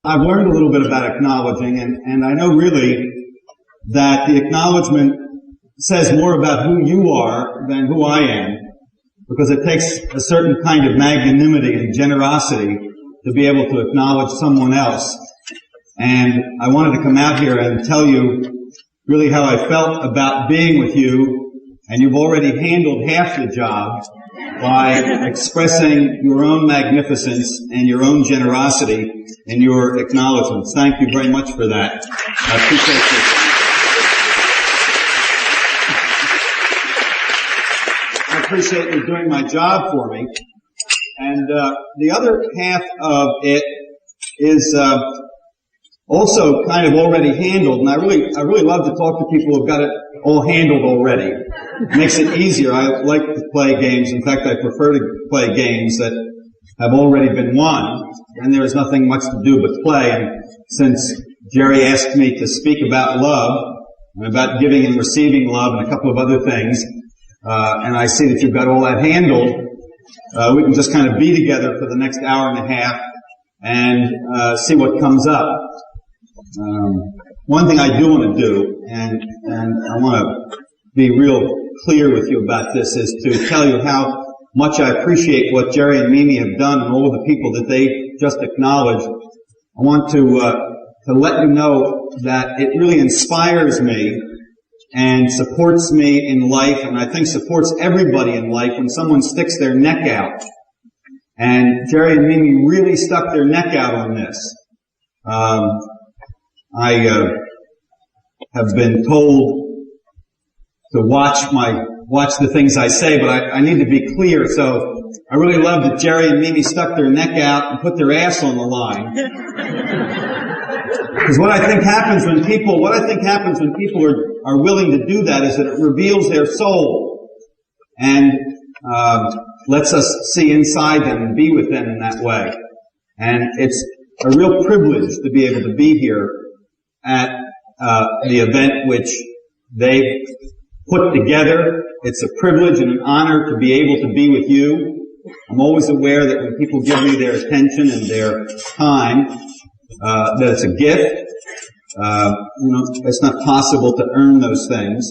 I've learned a little bit about acknowledging, and I know really that the acknowledgement says more about who you are than who I am, because it takes a certain kind of magnanimity and generosity to be able to acknowledge someone else. And I wanted to come out here and tell you really how I felt about being with you, and you've already handled half the job by expressing your own magnificence and your own generosity in your acknowledgments. Thank you very much for that. I appreciate this. I appreciate you doing my job for me. And the other half of it is also kind of already handled, and I really love to talk to people who've got it all handled already. It makes it easier. I like to play games. In fact, I prefer to play games that have already been won, and there's nothing much to do but play. And since Jerry asked me to speak about love, and about giving and receiving love, and a couple of other things, and I see that you've got all that handled, we can just kind of be together for the next hour and a half and see what comes up. One thing I do want to do, and I want to be real clear with you about this, is to tell you how much I appreciate what Jerry and Mimi have done and all the people that they just acknowledged. I want to let you know that it really inspires me and supports me in life, and I think supports everybody in life when someone sticks their neck out. And Jerry and Mimi really stuck their neck out on this. I have been told to watch the things I say, but I need to be clear. So I really love that Jerry and Mimi stuck their neck out and put their ass on the line. Because what I think happens when people are willing to do that is that it reveals their soul and lets us see inside them and be with them in that way. And it's a real privilege to be able to be here at the event which they've put together. It's a privilege and an honor to be able to be with you. I'm always aware that when people give me their attention and their time, that it's a gift. It's not possible to earn those things.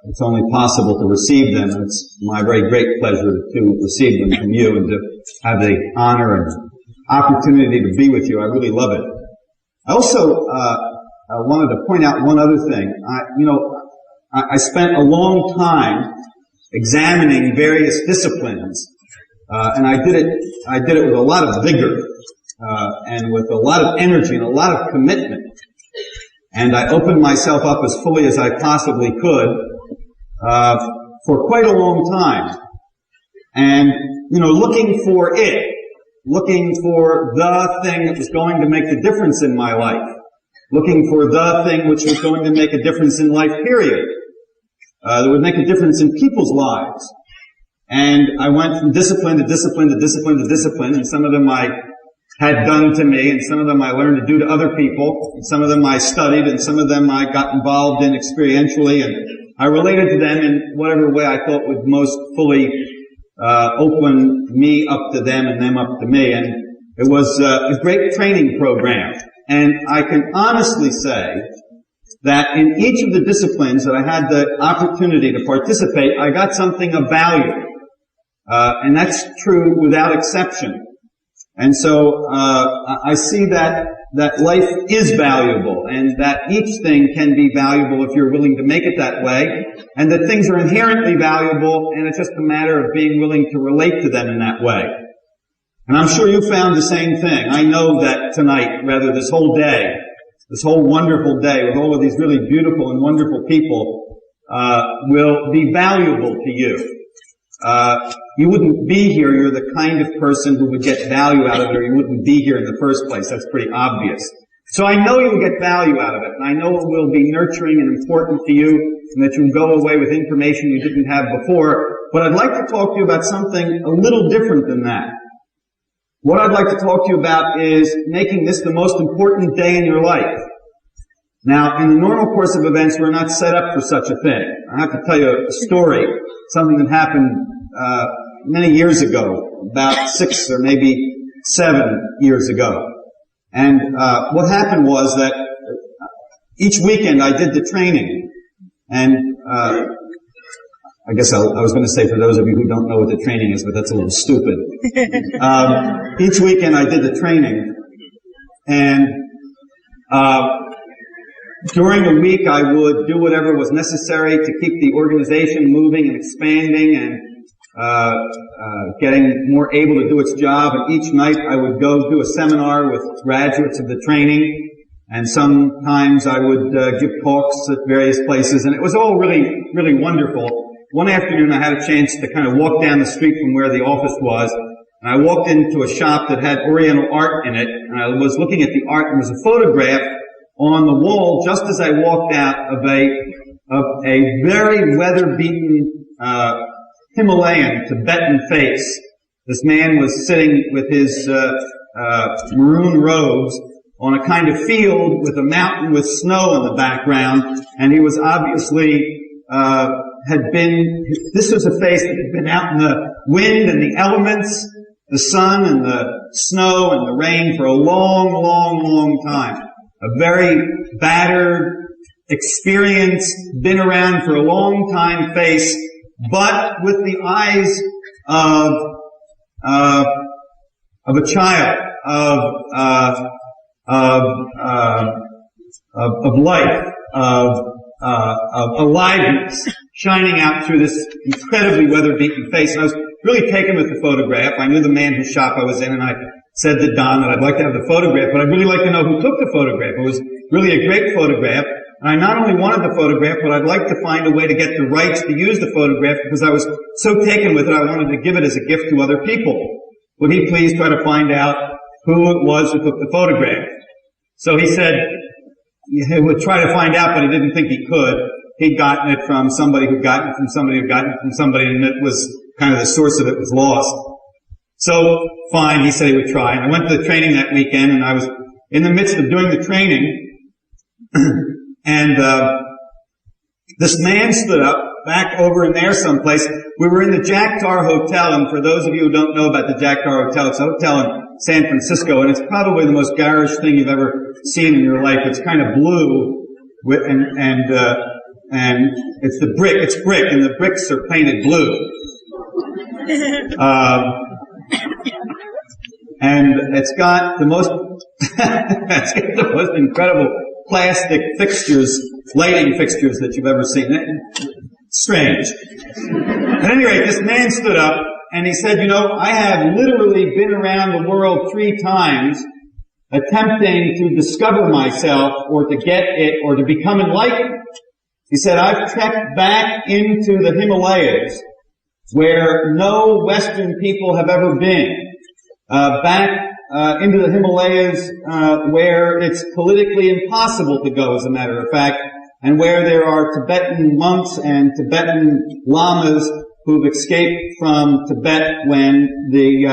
It's only possible to receive them, and it's my very great pleasure to receive them from you and to have the honor and opportunity to be with you. I really love it. I also wanted to point out one other thing. I spent a long time examining various disciplines, and I did it with a lot of vigor, and with a lot of energy and a lot of commitment. And I opened myself up as fully as I possibly could, for quite a long time. And, looking for the thing that was going to make the difference in my life. Looking for the thing which was going to make a difference in life, period. That would make a difference in people's lives. And I went from discipline to discipline to discipline to discipline, and some of them I had done to me, and some of them I learned to do to other people, and some of them I studied, and some of them I got involved in experientially, and I related to them in whatever way I thought would most fully open me up to them and them up to me. And it was a great training program. And I can honestly say that in each of the disciplines that I had the opportunity to participate, I got something of value. And that's true without exception. And so I see that life is valuable, and that each thing can be valuable if you're willing to make it that way, and that things are inherently valuable, and it's just a matter of being willing to relate to them in that way. And I'm sure you found the same thing. I know that tonight, rather this whole day, this whole wonderful day with all of these really beautiful and wonderful people, will be valuable to you. You wouldn't be here. You're the kind of person who would get value out of it, or you wouldn't be here in the first place. That's pretty obvious. So I know you'll get value out of it, and I know it will be nurturing and important to you, and that you'll go away with information you didn't have before. But I'd like to talk to you about something a little different than that. What I'd like to talk to you about is making this the most important day in your life. Now, in the normal course of events, we're not set up for such a thing. I have to tell you a story, something that happened many years ago, about 6 or maybe 7 years ago. And what happened was that each weekend I did the training, and I guess I was going to say, for those of you who don't know what the training is, but that's a little stupid. Each weekend I did the training, and during the week I would do whatever was necessary to keep the organization moving and expanding and getting more able to do its job. And each night I would go do a seminar with graduates of the training, and sometimes I would give talks at various places, and it was all really, really wonderful. One afternoon I had a chance to kind of walk down the street from where the office was, and I walked into a shop that had Oriental art in it, and I was looking at the art, and there was a photograph on the wall just as I walked out of a very weather-beaten Himalayan Tibetan face. This man was sitting with his maroon robes on a kind of field with a mountain with snow in the background, and he was obviously this was a face that had been out in the wind and the elements, the sun and the snow and the rain for a long, long, long time. A very battered, experienced, been around for a long time face, but with the eyes of a child, of life, of aliveness, shining out through this incredibly weather-beaten face. And I was really taken with the photograph. I knew the man whose shop I was in, and I said to Don that I'd like to have the photograph, but I'd really like to know who took the photograph. It was really a great photograph. And I not only wanted the photograph, but I'd like to find a way to get the rights to use the photograph because I was so taken with it, I wanted to give it as a gift to other people. Would he please try to find out who it was who took the photograph? So he said he would try to find out, but he didn't think he could. He'd gotten it from somebody who'd gotten it from somebody who'd gotten it from somebody, and it was kind of the source of it was lost. So, fine, he said he would try. And I went to the training that weekend, and I was in the midst of doing the training, and this man stood up back over in there someplace. We were in the Jack Tar Hotel, and for those of you who don't know about the Jack Tar Hotel, it's a hotel in San Francisco, and it's probably the most garish thing you've ever seen in your life. It's kind of blue, and it's brick, and the bricks are painted blue. And it's got the most, incredible plastic fixtures, lighting fixtures that you've ever seen. Strange. At any rate, this man stood up and he said, I have literally been around the world 3 times attempting to discover myself or to get it or to become enlightened. He said, I've trekked back into the Himalayas where no Western people have ever been. Back into the Himalayas where it's politically impossible to go, as a matter of fact, and where there are Tibetan monks and Tibetan lamas who've escaped from Tibet when the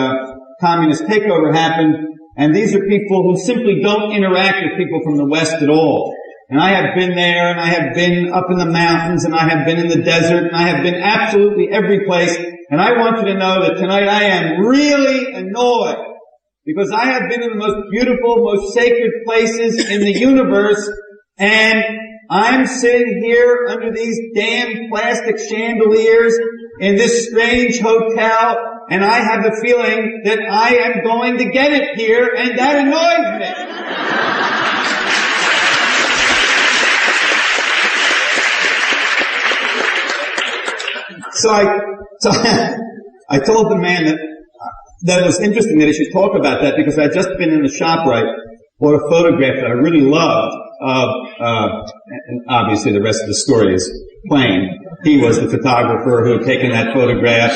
communist takeover happened, and these are people who simply don't interact with people from the West at all. And I have been there, and I have been up in the mountains, and I have been in the desert, and I have been absolutely every place. And I want you to know that tonight I am really annoyed because I have been in the most beautiful, most sacred places in the universe, and I'm sitting here under these damn plastic chandeliers in this strange hotel, and I have the feeling that I am going to get it here, and that annoys me. So I told the man that it was interesting that he should talk about that because I'd just been in the shop where I bought a photograph that I really loved and obviously the rest of the story is plain. He was the photographer who had taken that photograph,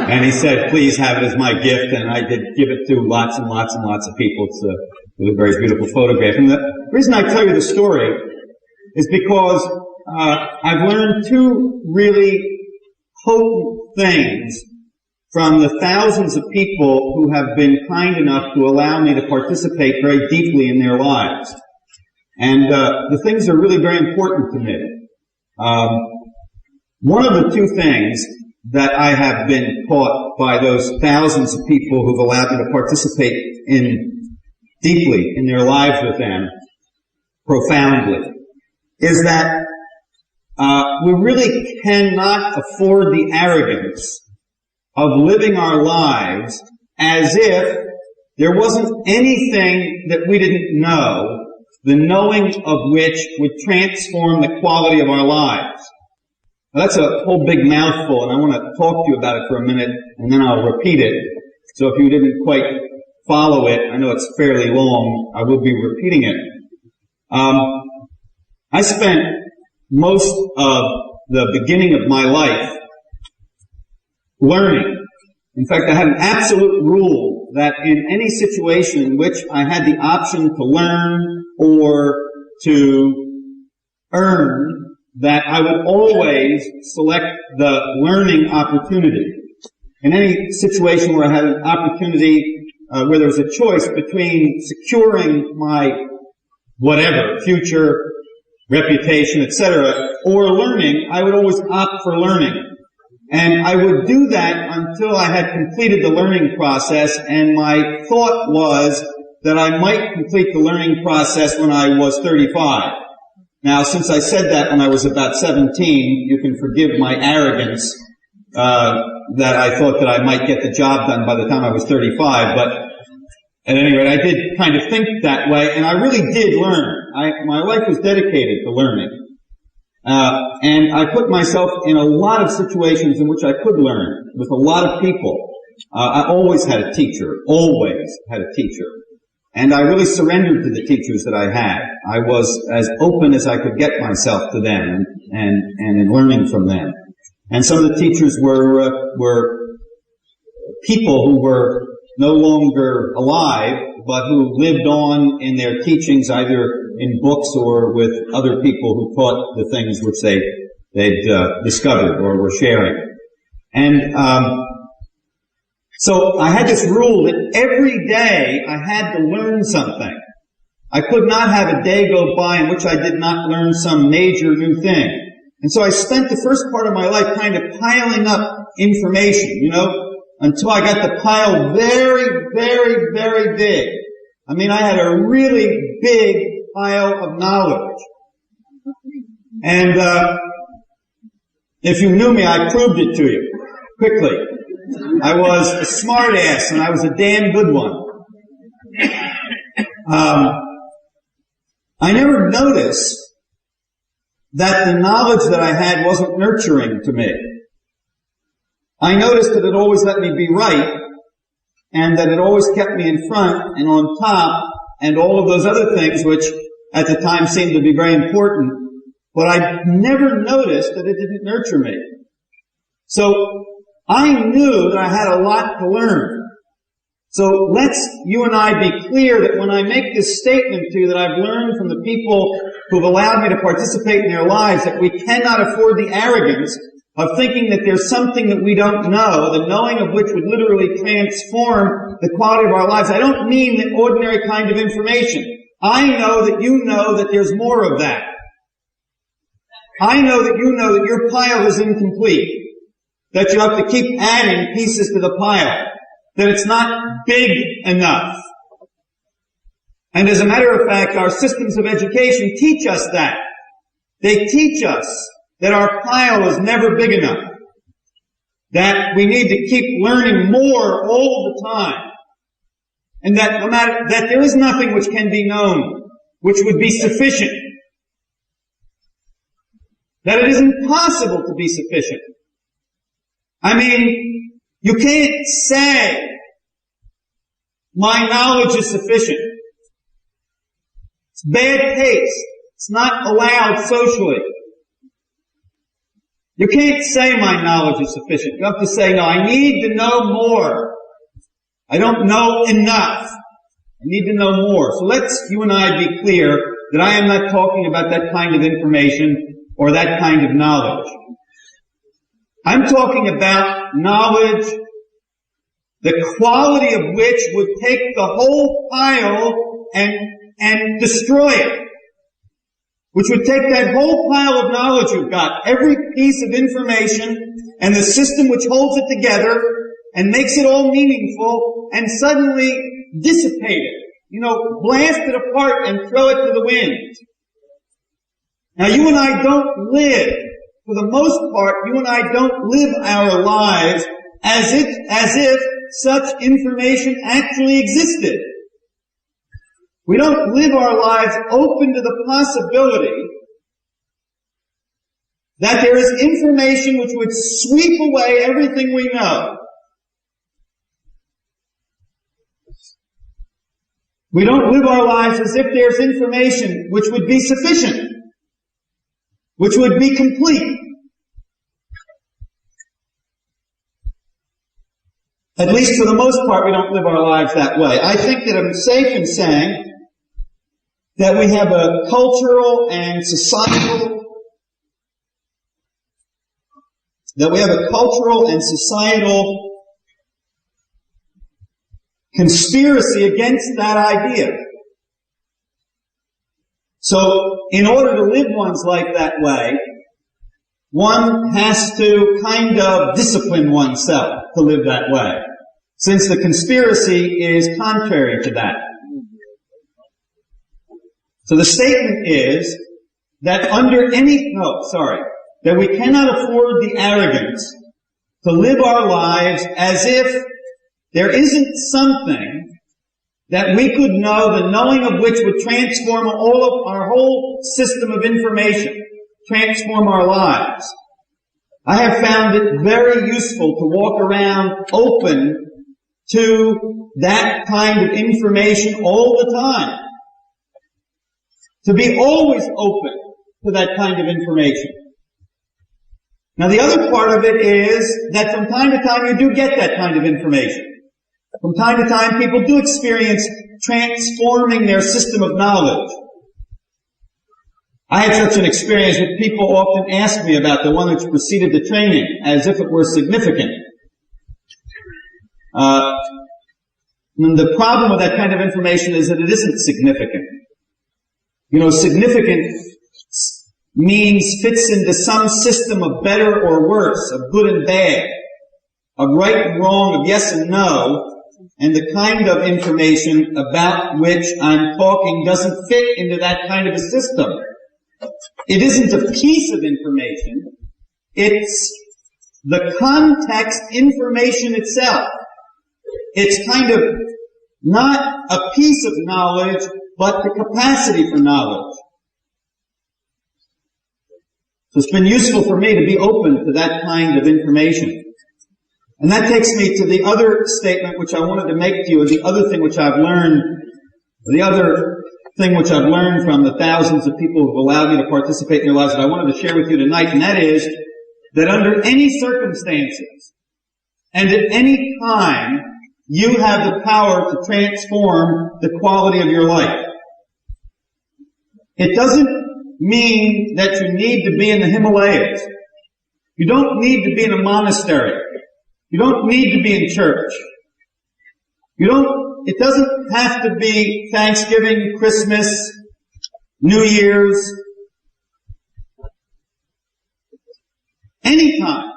and he said, please have it as my gift, and I did give it to lots and lots and lots of people. It was a very beautiful photograph. And the reason I tell you the story is because I've learned 2 really potent things from the thousands of people who have been kind enough to allow me to participate very deeply in their lives. And the things are really very important to me. One of the 2 things that I have been taught by those thousands of people who've allowed me to participate in deeply in their lives with them, profoundly, is that we really cannot afford the arrogance of living our lives as if there wasn't anything that we didn't know, the knowing of which would transform the quality of our lives. Now, that's a whole big mouthful, and I want to talk to you about it for a minute, and then I'll repeat it. So if you didn't quite follow it, I know it's fairly long, I will be repeating it. I spent most of the beginning of my life learning. In fact, I had an absolute rule that in any situation in which I had the option to learn or to earn, that I would always select the learning opportunity. In any situation where I had an opportunity, where there was a choice between securing my whatever, future, reputation, etc., or learning, I would always opt for learning. And I would do that until I had completed the learning process, and my thought was that I might complete the learning process when I was 35. Now, since I said that when I was about 17, you can forgive my arrogance, that I thought that I might get the job done by the time I was 35, but at any rate, I did kind of think that way, and I really did learn. My life was dedicated to learning. And I put myself in a lot of situations in which I could learn with a lot of people. I always had a teacher, And I really surrendered to the teachers that I had. I was as open as I could get myself to them and in learning from them. And some of the teachers were people who were no longer alive, but who lived on in their teachings either in books or with other people who taught the things which they'd discovered or were sharing. And so I had this rule that every day I had to learn something. I could not have a day go by in which I did not learn some major new thing. And so I spent the first part of my life kind of piling up information, until I got the pile very, very, very big. I mean, I had a really big pile of knowledge. And if you knew me, I proved it to you quickly. I was a smart ass, and I was a damn good one. I never noticed that the knowledge that I had wasn't nurturing to me. I noticed that it always let me be right, and that it always kept me in front and on top, and all of those other things which at the time seemed to be very important, but I never noticed that it didn't nurture me. So I knew that I had a lot to learn. So you and I be clear that when I make this statement to you that I've learned from the people who've allowed me to participate in their lives, that we cannot afford the arrogance of thinking that there's something that we don't know, the knowing of which would literally transform the quality of our lives. I don't mean the ordinary kind of information. I know that there's more of that. I know that your pile is incomplete, that you have to keep adding pieces to the pile, that it's not big enough. And as a matter of fact, our systems of education teach us that. They teach us that our pile is never big enough, that we need to keep learning more all the time, and that there is nothing which can be known which would be sufficient, that it is impossible to be sufficient. I mean, you can't say, my knowledge is sufficient. It's bad taste. It's not allowed socially. You can't say my knowledge is sufficient. You have to say, no, I need to know more. I don't know enough. I need to know more. So you and I be clear that I am not talking about that kind of information or that kind of knowledge. I'm talking about knowledge, the quality of which would take the whole pile and destroy it. Which would take that whole pile of knowledge you've got, every piece of information, and the system which holds it together, and makes it all meaningful, and suddenly dissipate it. blast it apart and throw it to the wind. Now you and I don't live, for the most part, you and I don't live our lives as if such information actually existed. We don't live our lives open to the possibility that there is information which would sweep away everything we know. We don't live our lives as if there's information which would be sufficient, which would be complete. At least for the most part, we don't live our lives that way. I think that I'm safe in saying that we have a cultural and societal conspiracy against that idea. So, in order to live one's life that way, one has to kind of discipline oneself to live that way, since the conspiracy is contrary to that. So the statement is that that we cannot afford the arrogance to live our lives as if there isn't something that we could know, the knowing of which would transform all of our whole system of information, transform our lives. I have found it very useful to walk around open to that kind of information all the time. To be always open to that kind of information. Now the other part of it is that from time to time you do get that kind of information. From time to time people do experience transforming their system of knowledge. I had such an experience that people often ask me about the one which preceded the training, as if it were significant. And the problem with that kind of information is that it isn't significant. Significant means fits into some system of better or worse, of good and bad, of right and wrong, of yes and no, and the kind of information about which I'm talking doesn't fit into that kind of a system. It isn't a piece of information, it's the context information itself. It's kind of not a piece of knowledge, but the capacity for knowledge. So it's been useful for me to be open to that kind of information. And that takes me to the other statement which I wanted to make to you, the other thing which I've learned from the thousands of people who have allowed me to participate in their lives that I wanted to share with you tonight, and that is that under any circumstances and at any time, you have the power to transform the quality of your life. It doesn't mean that you need to be in the Himalayas. You don't need to be in a monastery. You don't need to be in church. It doesn't have to be Thanksgiving, Christmas, New Year's. Anytime.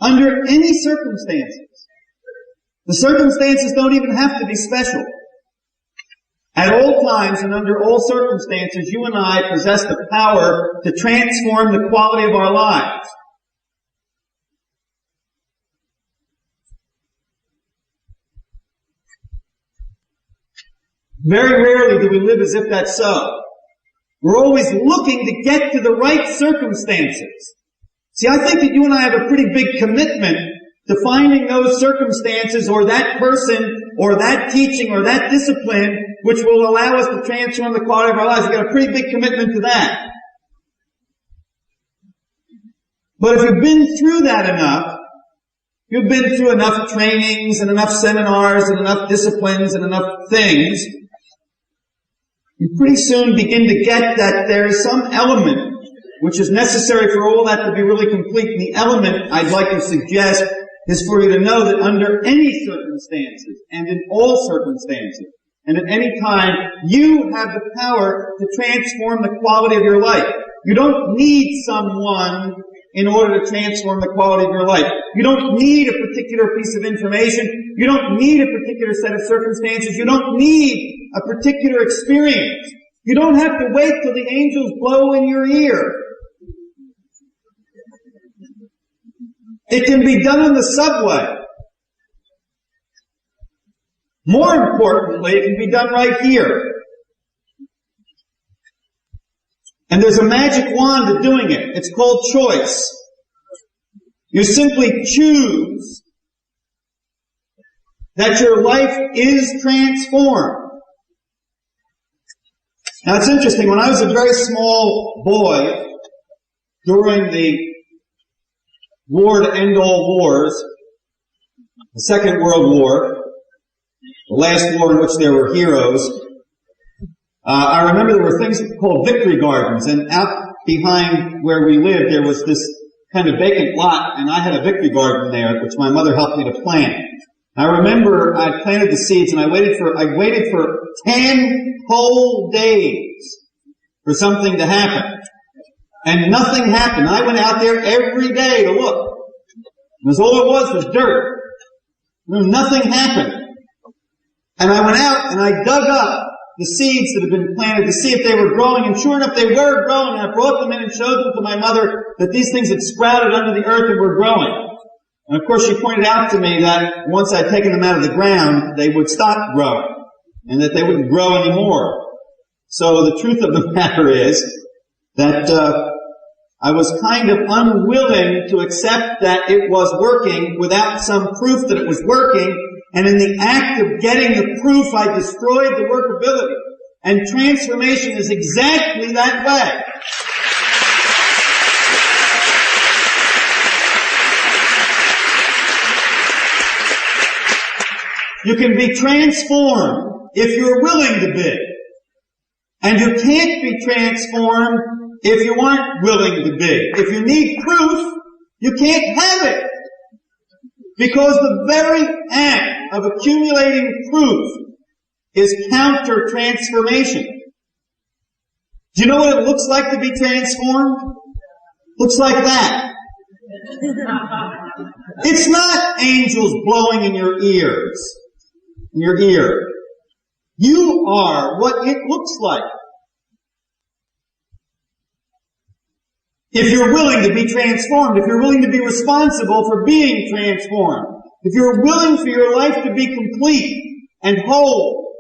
Under any circumstances. The circumstances don't even have to be special. At all times and under all circumstances, you and I possess the power to transform the quality of our lives. Very rarely do we live as if that's so. We're always looking to get to the right circumstances. See, I think that you and I have a pretty big commitment to finding those circumstances or that person or that teaching or that discipline which will allow us to transform the quality of our lives. We've got a pretty big commitment to that. But if you've been through that enough, you've been through enough trainings and enough seminars and enough disciplines and enough things, you pretty soon begin to get that there is some element which is necessary for all that to be really complete. And the element I'd like to suggest is for you to know that under any circumstances and in all circumstances and at any time, you have the power to transform the quality of your life. You don't need someone in order to transform the quality of your life. You don't need a particular piece of information. You don't need a particular set of circumstances. You don't need a particular experience. You don't have to wait till the angels blow in your ear. It can be done on the subway. More importantly, it can be done right here. And there's a magic wand to doing it. It's called choice. You simply choose that your life is transformed. Now it's interesting, when I was a very small boy, during the war to end all wars, the Second World War, the last war in which there were heroes, I remember there were things called victory gardens, and out behind where we lived there was this kind of vacant lot, and I had a victory garden there, which my mother helped me to plant. I remember I planted the seeds, and I waited for 10 whole days for something to happen. And nothing happened. I went out there every day to look. Because all it was dirt. Nothing happened. And I went out and I dug up the seeds that had been planted to see if they were growing, and sure enough they were growing, and I brought them in and showed them to my mother that these things had sprouted under the earth and were growing. And of course she pointed out to me that once I'd taken them out of the ground, they would stop growing, and that they wouldn't grow anymore. So the truth of the matter is that I was kind of unwilling to accept that it was working without some proof that it was working, and in the act of getting the proof, I destroyed the workability. And transformation is exactly that way. You can be transformed if you're willing to be. And you can't be transformed if you aren't willing to be. If you need proof, you can't have it. Because the very act of accumulating proof is counter-transformation. Do you know what it looks like to be transformed? Looks like that. It's not angels blowing in your ear. You are what it looks like. If you're willing to be transformed, if you're willing to be responsible for being transformed, if you're willing for your life to be complete and whole,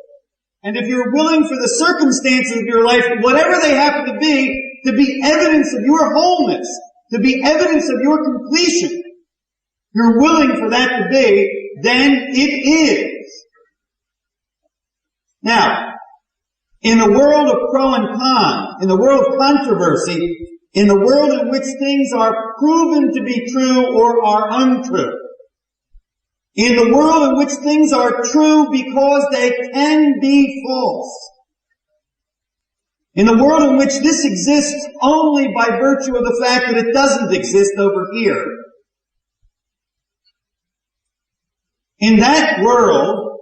and if you're willing for the circumstances of your life, whatever they happen to be evidence of your wholeness, to be evidence of your completion, you're willing for that to be, then it is. Now, in the world of pro and con, in the world of controversy, in the world in which things are proven to be true or are untrue, in the world in which things are true because they can be false, in the world in which this exists only by virtue of the fact that it doesn't exist over here, in that world,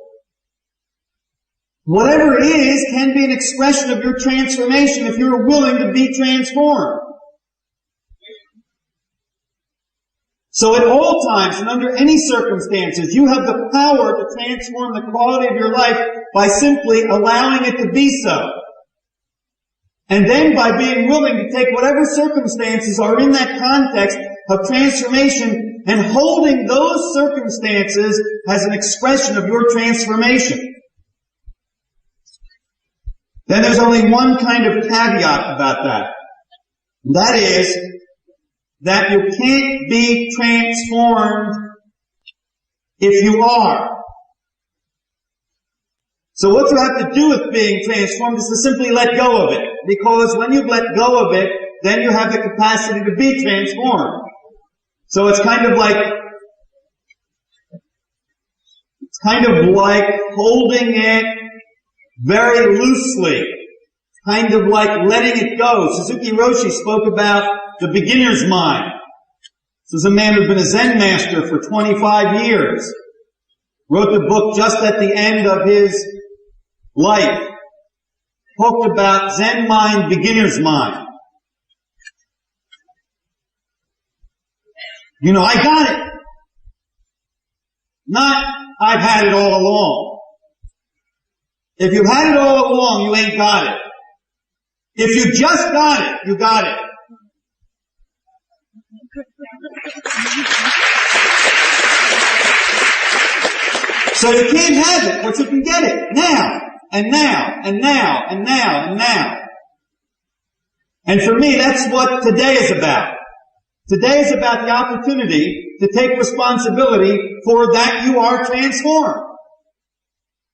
whatever it is can be an expression of your transformation if you're willing to be transformed. So at all times and under any circumstances, you have the power to transform the quality of your life by simply allowing it to be so. And then by being willing to take whatever circumstances are in that context of transformation and holding those circumstances as an expression of your transformation. Then there's only one kind of caveat about that. And that is that you can't be transformed if you are. So what you have to do with being transformed is to simply let go of it. Because when you've let go of it, then you have the capacity to be transformed. So it's kind of like holding it very loosely. Kind of like letting it go. Suzuki Roshi spoke about the beginner's mind. This was a man who'd been a Zen master for 25 years. Wrote the book just at the end of his life. Talked about Zen mind, beginner's mind. You know, I got it. Not I've had it all along. If you've had it all along, you ain't got it. If you just got it, you got it. So you can't have it, but you can get it now, and now, and now, and now, and now. And for me, that's what today is about. Today is about the opportunity to take responsibility for that you are transformed.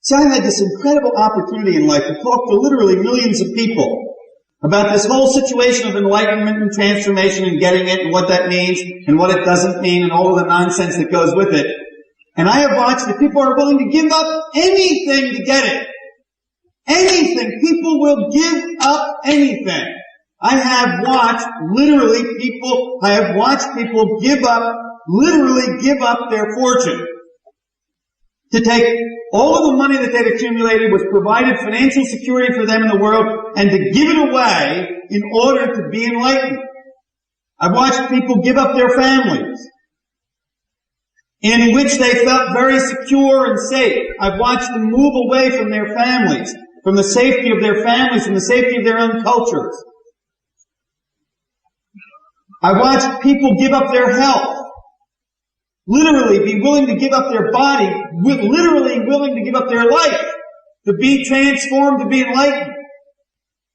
See, I had this incredible opportunity in life to talk to literally millions of people about this whole situation of enlightenment and transformation and getting it and what that means and what it doesn't mean and all of the nonsense that goes with it. And I have watched that people are willing to give up anything to get it. Anything. People will give up anything. I have watched people literally give up their fortune to take all of the money that they'd accumulated, which provided financial security for them in the world, and to give it away in order to be enlightened. I've watched people give up their families, in which they felt very secure and safe. I've watched them move away from their families, from the safety of their families, from the safety of their own cultures. I've watched people give up their health, literally be willing to give up their body, literally willing to give up their life, to be transformed, to be enlightened.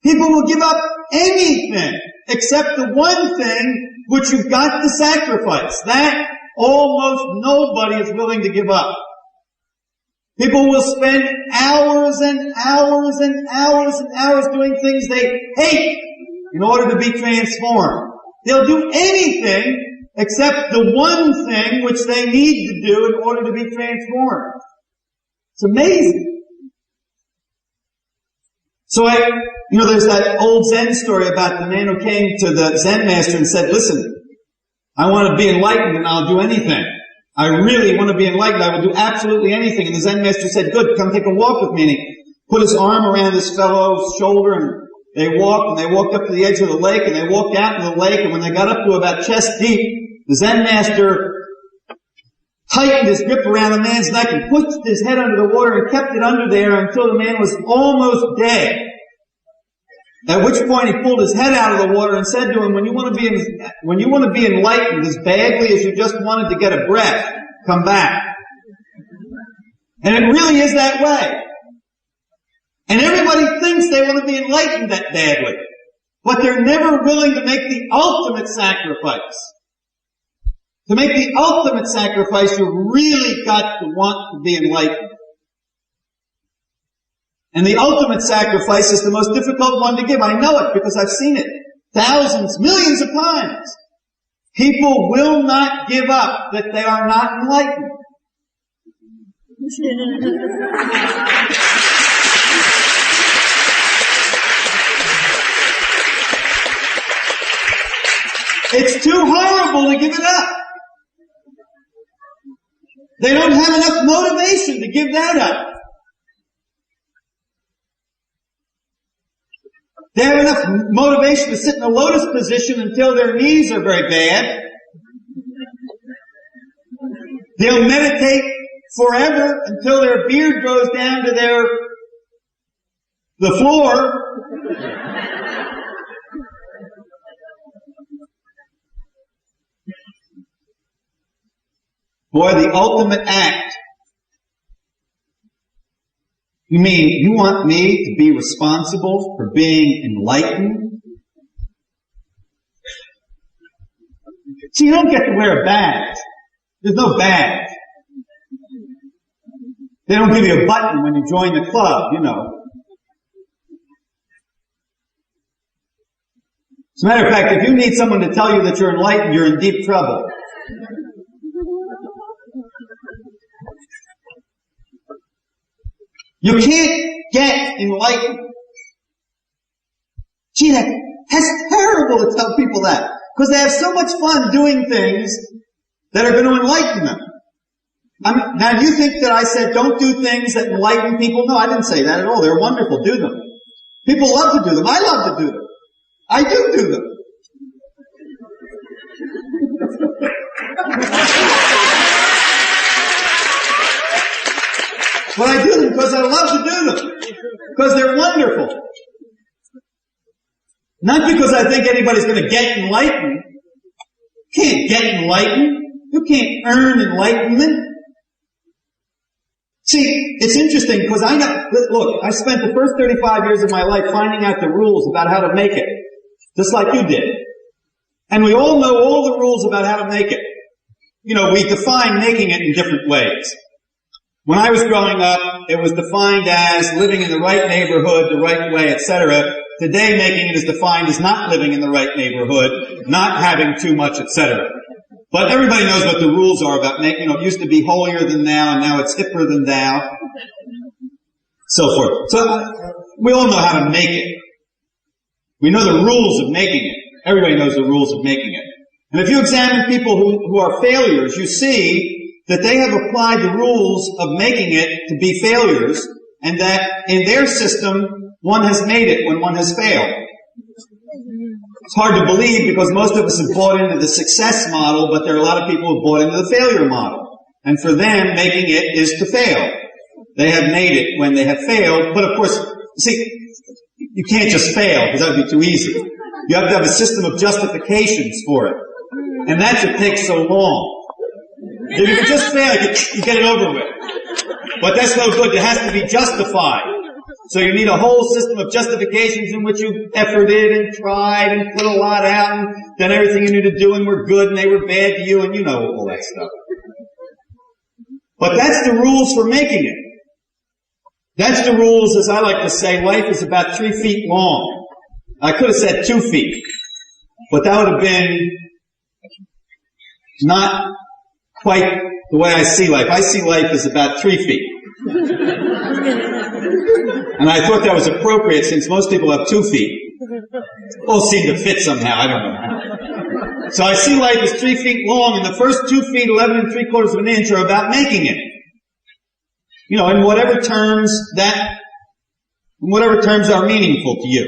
People will give up anything except the one thing which you've got to sacrifice. That almost nobody is willing to give up. People will spend hours and hours and hours and hours doing things they hate in order to be transformed. They'll do anything except the one thing which they need to do in order to be transformed. It's amazing. So there's that old Zen story about the man who came to the Zen master and said, listen, I want to be enlightened and I'll do anything. I really want to be enlightened. I will do absolutely anything. And the Zen master said, good, come take a walk with me. And he put his arm around this fellow's shoulder and they walked up to the edge of the lake and they walked out into the lake, and when they got up to about chest deep, the Zen master tightened his grip around the man's neck and pushed his head under the water and kept it under there until the man was almost dead. At which point he pulled his head out of the water and said to him, when you want to be enlightened as badly as you just wanted to get a breath, come back. And it really is that way. And everybody thinks they want to be enlightened that badly. But they're never willing to make the ultimate sacrifice. To make the ultimate sacrifice, you really got to want to be enlightened. And the ultimate sacrifice is the most difficult one to give. I know it because I've seen it thousands, millions of times. People will not give up that they are not enlightened. It's too horrible to give it up. They don't have enough motivation to give that up. They have enough motivation to sit in a lotus position until their knees are very bad. They'll meditate forever until their beard goes down to the floor. Boy, the ultimate act. You mean you want me to be responsible for being enlightened? See, you don't get to wear a badge. There's no badge. They don't give you a button when you join the club, you know. As a matter of fact, if you need someone to tell you that you're enlightened, you're in deep trouble. You can't get enlightened. Gee, that's terrible to tell people that. Because they have so much fun doing things that are going to enlighten them. Now, you think that I said don't do things that enlighten people? No, I didn't say that at all. They're wonderful. Do them. People love to do them. I love to do them. I do them. But I do them because I love to do them. Because they're wonderful. Not because I think anybody's going to get enlightened. You can't get enlightened. You can't earn enlightenment. See, it's interesting because I spent the first 35 years of my life finding out the rules about how to make it. Just like you did. And we all know all the rules about how to make it. You know, we define making it in different ways. When I was growing up, it was defined as living in the right neighborhood, the right way, etc. Today, making it is defined as not living in the right neighborhood, not having too much, etc. But everybody knows what the rules are about making, you know, it used to be holier than thou, and now it's hipper than thou. So forth. So, we all know how to make it. We know the rules of making it. Everybody knows the rules of making it. And if you examine people who are failures, you see that they have applied the rules of making it to be failures, and that in their system, one has made it when one has failed. It's hard to believe because most of us have bought into the success model, but there are a lot of people who have bought into the failure model. And for them, making it is to fail. They have made it when they have failed, but of course, see, you can't just fail because that would be too easy. You have to have a system of justifications for it. And that's what takes so long. If you can just fail, you get it over with. But that's no good. It has to be justified. So you need a whole system of justifications in which you efforted and tried and put a lot out and done everything you knew to do and were good and they were bad to you and you know all that stuff. But that's the rules for making it. That's the rules, as I like to say, life is about 3 feet long. I could have said 2 feet, but that would have been not quite the way I see life. I see life as about 3 feet. And I thought that was appropriate since most people have 2 feet. All seem to fit somehow, I don't know. So I see life as 3 feet long, and the first 2 feet, 11 3/4 of an inch, are about making it. You know, in whatever terms are meaningful to you.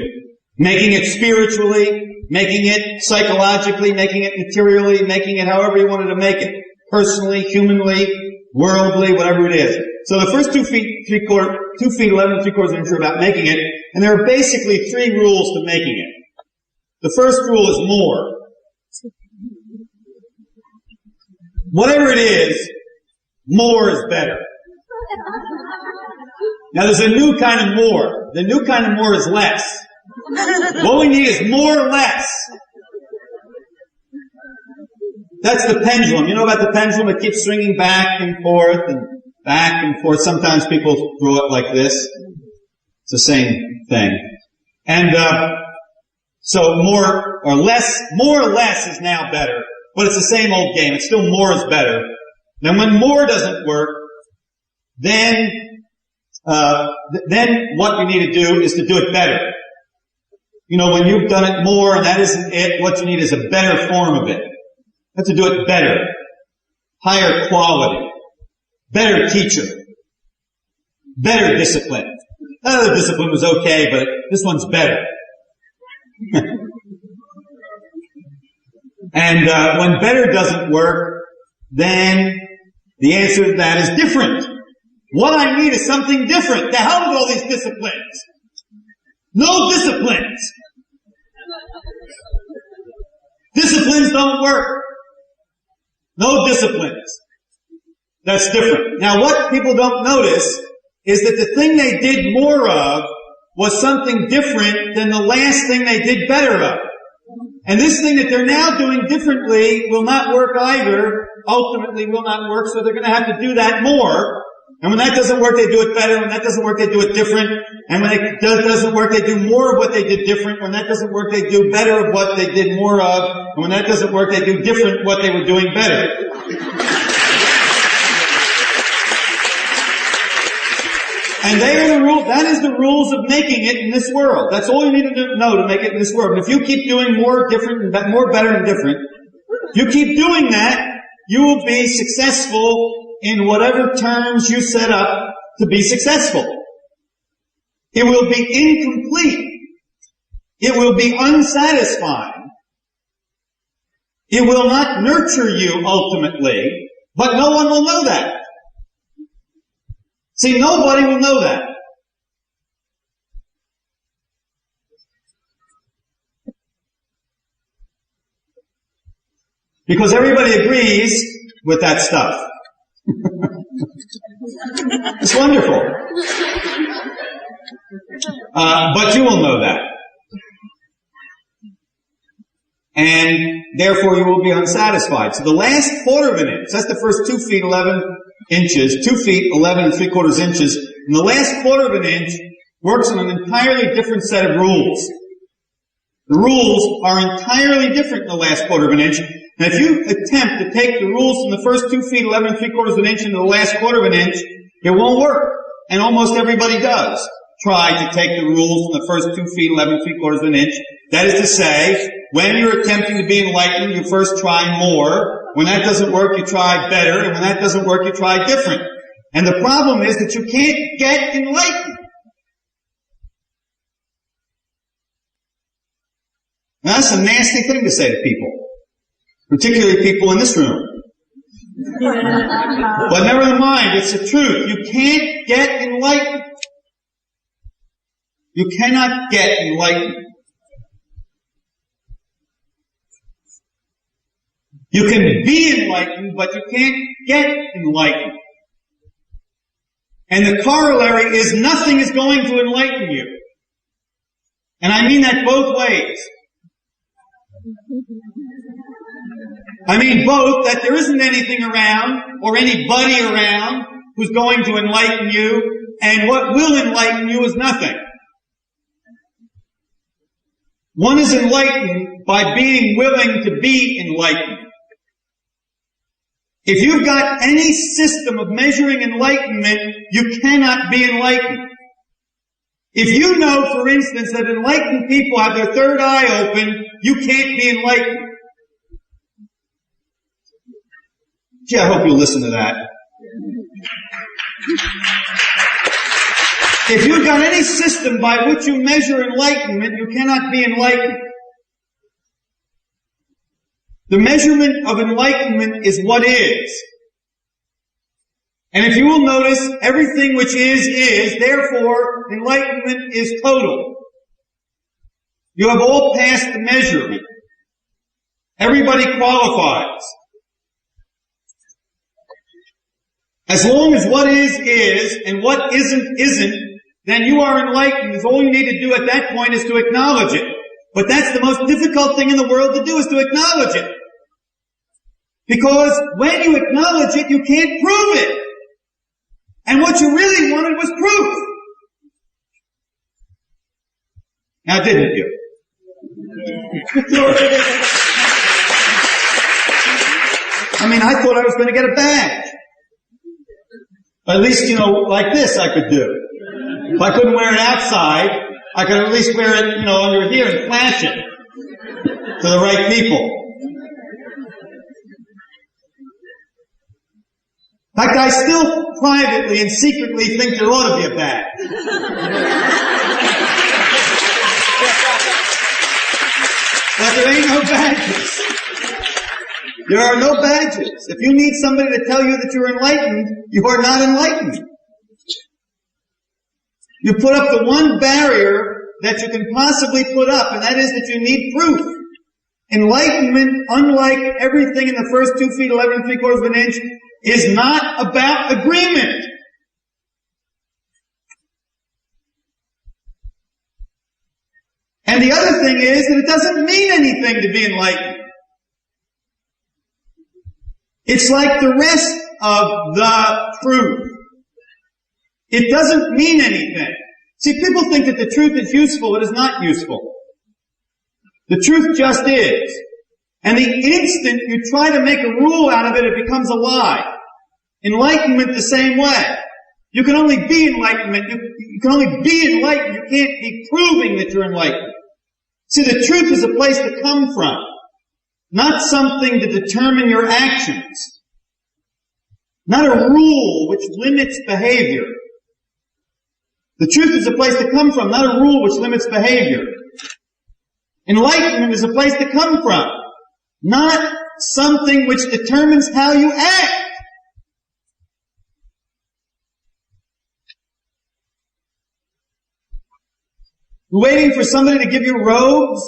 Making it spiritually, making it psychologically, making it materially, making it however you wanted to make it. Personally, humanly, worldly, whatever it is. So the first 2 feet, 11 3/4 inch are about making it, and there are basically 3 rules to making it. The first rule is more. Whatever it is, more is better. Now there's a new kind of more. The new kind of more is less. What we need is more or less. That's the pendulum. You know about the pendulum? It keeps swinging back and forth and back and forth. Sometimes people draw it like this. It's the same thing. And so more or less is now better. But it's the same old game. It's still more is better. Then when more doesn't work, then what you need to do is to do it better. You know, when you've done it more and that isn't it, what you need is a better form of it. You have to do it better. Higher quality. Better teacher. Better discipline. That other discipline was okay, but this one's better. And when better doesn't work, then the answer to that is different. What I need is something different. The hell with all these disciplines. No disciplines. Disciplines don't work. No disciplines. That's different. Now what people don't notice is that the thing they did more of was something different than the last thing they did better of. And this thing that they're now doing differently will not work either. Ultimately will not work, so they're going to have to do that more. And when that doesn't work, they do it better. When that doesn't work, they do it different. And when it doesn't work, they do more of what they did different. When that doesn't work, they do better of what they did more of. And when that doesn't work, they do different what they were doing better. And they are the rule. That is the rules of making it in this world. That's all you need to know to make it in this world. And if you keep doing more different, more better and different, you keep doing that, you will be successful in whatever terms you set up to be successful. It will be incomplete. It will be unsatisfying. It will not nurture you ultimately, but no one will know that. See, nobody will know that. Because everybody agrees with that stuff. It's wonderful. But you will know that. And therefore you will be unsatisfied. So the last quarter of an inch, that's the first 2 feet 11 inches, 2 feet 11 and 3/4 inches, and the last quarter of an inch works on an entirely different set of rules. The rules are entirely different in the last quarter of an inch. And if you attempt to take the rules from the first 2 feet 11 and 3/4 of an inch into the last quarter of an inch, it won't work. And almost everybody does try to take the rules from the first 2 feet 11 and 3/4 of an inch. That is to say, when you're attempting to be enlightened, you first try more. When that doesn't work, you try better. And when that doesn't work, you try different. And the problem is that you can't get enlightened. Now, that's a nasty thing to say to people, particularly people in this room. But never mind, it's the truth. You can't get enlightened. You cannot get enlightened. You can be enlightened, but you can't get enlightened. And the corollary is nothing is going to enlighten you. And I mean that both ways. I mean both that there isn't anything around or anybody around who's going to enlighten you, and what will enlighten you is nothing. One is enlightened by being willing to be enlightened. If you've got any system of measuring enlightenment, you cannot be enlightened. If you know, for instance, that enlightened people have their third eye open, you can't be enlightened. Gee, I hope you'll listen to that. If you've got any system by which you measure enlightenment, you cannot be enlightened. The measurement of enlightenment is what is. And if you will notice, everything which is, therefore enlightenment is total. You have all passed the measurement. Everybody qualifies. As long as what is, and what isn't, then you are enlightened. Because all you need to do at that point is to acknowledge it. But that's the most difficult thing in the world to do, is to acknowledge it. Because when you acknowledge it, you can't prove it. And what you really wanted was proof. Now, didn't you? I mean, I thought I was going to get a badge. At least, like this I could do. If I couldn't wear it outside, I could at least wear it, under here and flash it to the right people. In fact, I still privately and secretly think there ought to be a badge. But there ain't no badges. There are no badges. If you need somebody to tell you that you're enlightened, you are not enlightened. You put up the one barrier that you can possibly put up, and that is that you need proof. Enlightenment, unlike everything in the first 2 feet 11 3/4 of an inch, is not about agreement. And the other thing is that it doesn't mean anything to be enlightened. It's like the rest of the truth. It doesn't mean anything. See, people think that the truth is useful. It is not useful. The truth just is. And the instant you try to make a rule out of it, it becomes a lie. Enlightenment the same way. You can only be enlightenment. You can only be enlightened. You can't be proving that you're enlightened. See, the truth is a place to come from, not something to determine your actions. Not a rule which limits behavior. The truth is a place to come from, not a rule which limits behavior. Enlightenment is a place to come from, not something which determines how you act. You're waiting for somebody to give you robes?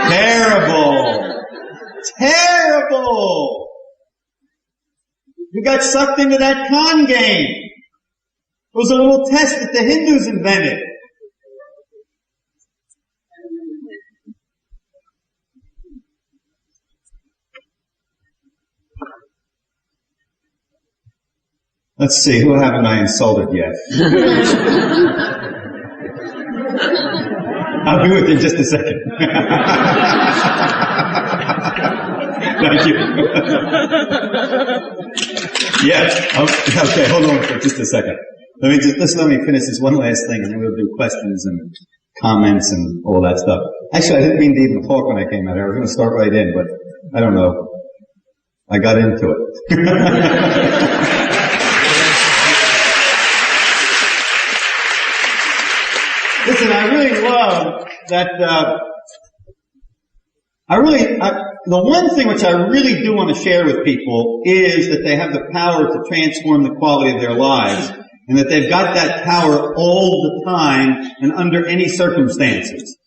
Terrible. Terrible. You got sucked into that con game. It was a little test that the Hindus invented. Let's see, who haven't I insulted yet? I'll be with you in just a second. Thank you. Yes. Okay, hold on for just a second. Let me finish this one last thing, and then we'll do questions and comments and all that stuff. Actually, I didn't mean to even talk when I came out here. I was going to start right in, but I don't know. I got into it. Listen, I really love that, the one thing which I really do want to share with people is that they have the power to transform the quality of their lives, and that they've got that power all the time and under any circumstances.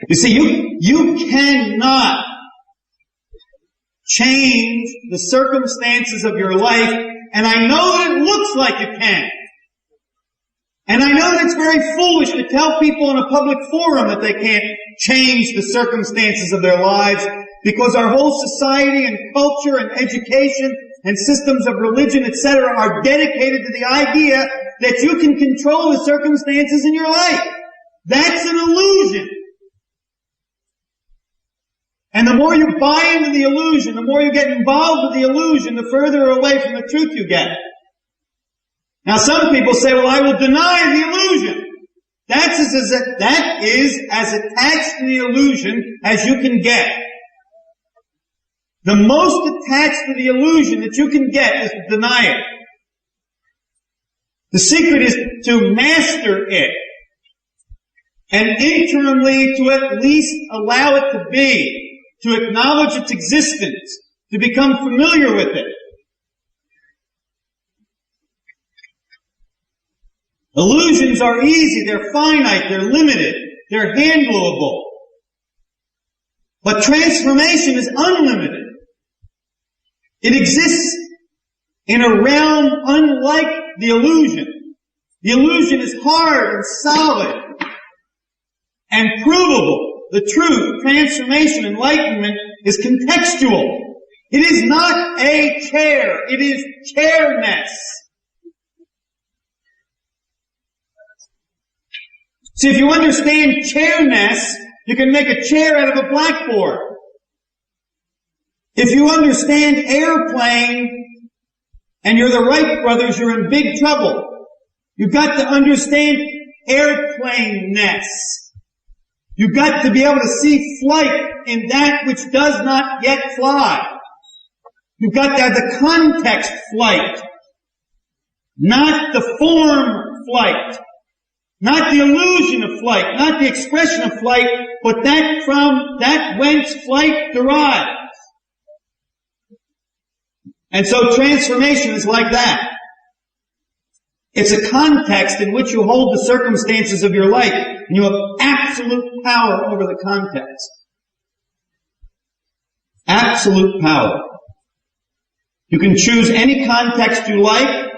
You see, you cannot change the circumstances of your life, and I know that it looks like you can. And I know that it's very foolish to tell people in a public forum that they can't change the circumstances of their lives, because our whole society and culture and education and systems of religion, etc., are dedicated to the idea that you can control the circumstances in your life. That's an illusion. And the more you buy into the illusion, the more you get involved with the illusion, the further away from the truth you get. Now some people say, well, I will deny the illusion. That is as attached to the illusion as you can get. The most attached to the illusion that you can get is to deny it. The secret is to master it. And interimly to at least allow it to be, to acknowledge its existence, to become familiar with it. Illusions are easy, they're finite, they're limited, they're handleable. But transformation is unlimited. It exists in a realm unlike the illusion. The illusion is hard and solid and provable. The truth, transformation, enlightenment is contextual. It is not a chair, it is chairness. See, if you understand chairness, you can make a chair out of a blackboard. If you understand airplane, and you're the Wright brothers, you're in big trouble. You've got to understand airplane-ness. You've got to be able to see flight in that which does not yet fly. You've got to have the context flight, not the form flight. Not the illusion of flight, not the expression of flight, but that from that whence flight derives. And so transformation is like that. It's a context in which you hold the circumstances of your life, and you have absolute power over the context. Absolute power. You can choose any context you like.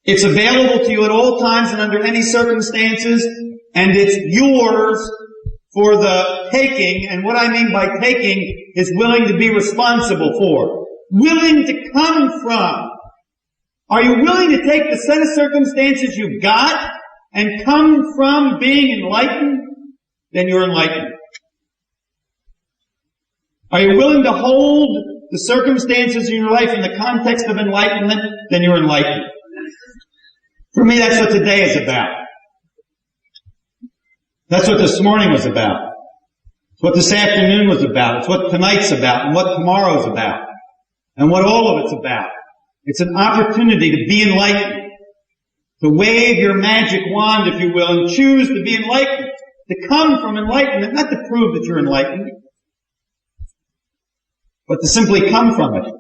It's available to you at all times and under any circumstances, and it's yours for the taking. And what I mean by taking is willing to be responsible for. Willing to come from. Are you willing to take the set of circumstances you've got and come from being enlightened? Then you're enlightened. Are you willing to hold the circumstances in your life in the context of enlightenment? Then you're enlightened. For me, that's what today is about. That's what this morning was about. It's what this afternoon was about. It's what tonight's about and what tomorrow's about. And what all of it's about. It's an opportunity to be enlightened. To wave your magic wand, if you will, and choose to be enlightened. To come from enlightenment, not to prove that you're enlightened, but to simply come from it.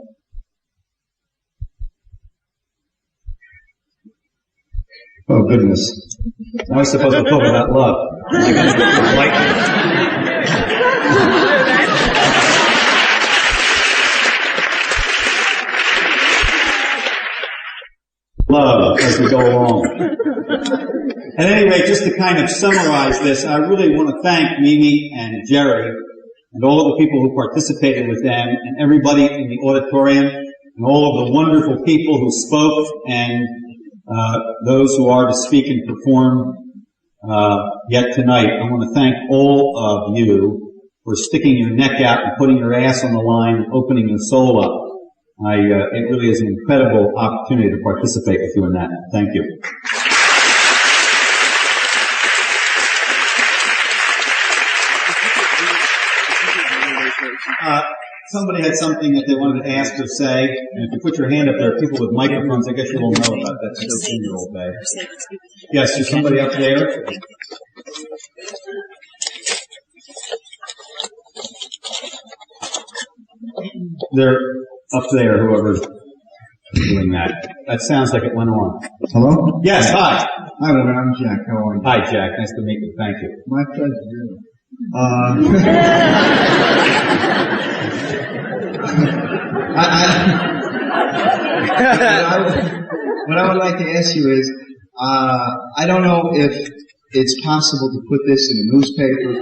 Oh, goodness. I was supposed to talk about love. Love as we go along. At any rate, just to kind of summarize this, I really want to thank Mimi and Jerry and all of the people who participated with them and everybody in the auditorium and all of the wonderful people who spoke and those who are to speak and perform yet tonight. I want to thank all of you for sticking your neck out and putting your ass on the line and opening your soul up. It really is an incredible opportunity to participate with you in that. Thank you. Somebody had something that they wanted to ask or say, and if you put your hand up there, people with microphones, I guess you will know about that 13-year-old day. Yes, there's somebody up there. They're up there, whoever's doing that. That sounds like it went on. Hello? Yes, hi. Hi, I'm Jack. How are you? Hi, Jack. Nice to meet you. Thank you. My pleasure. What I would like to ask you is, I don't know if it's possible to put this in a newspaper,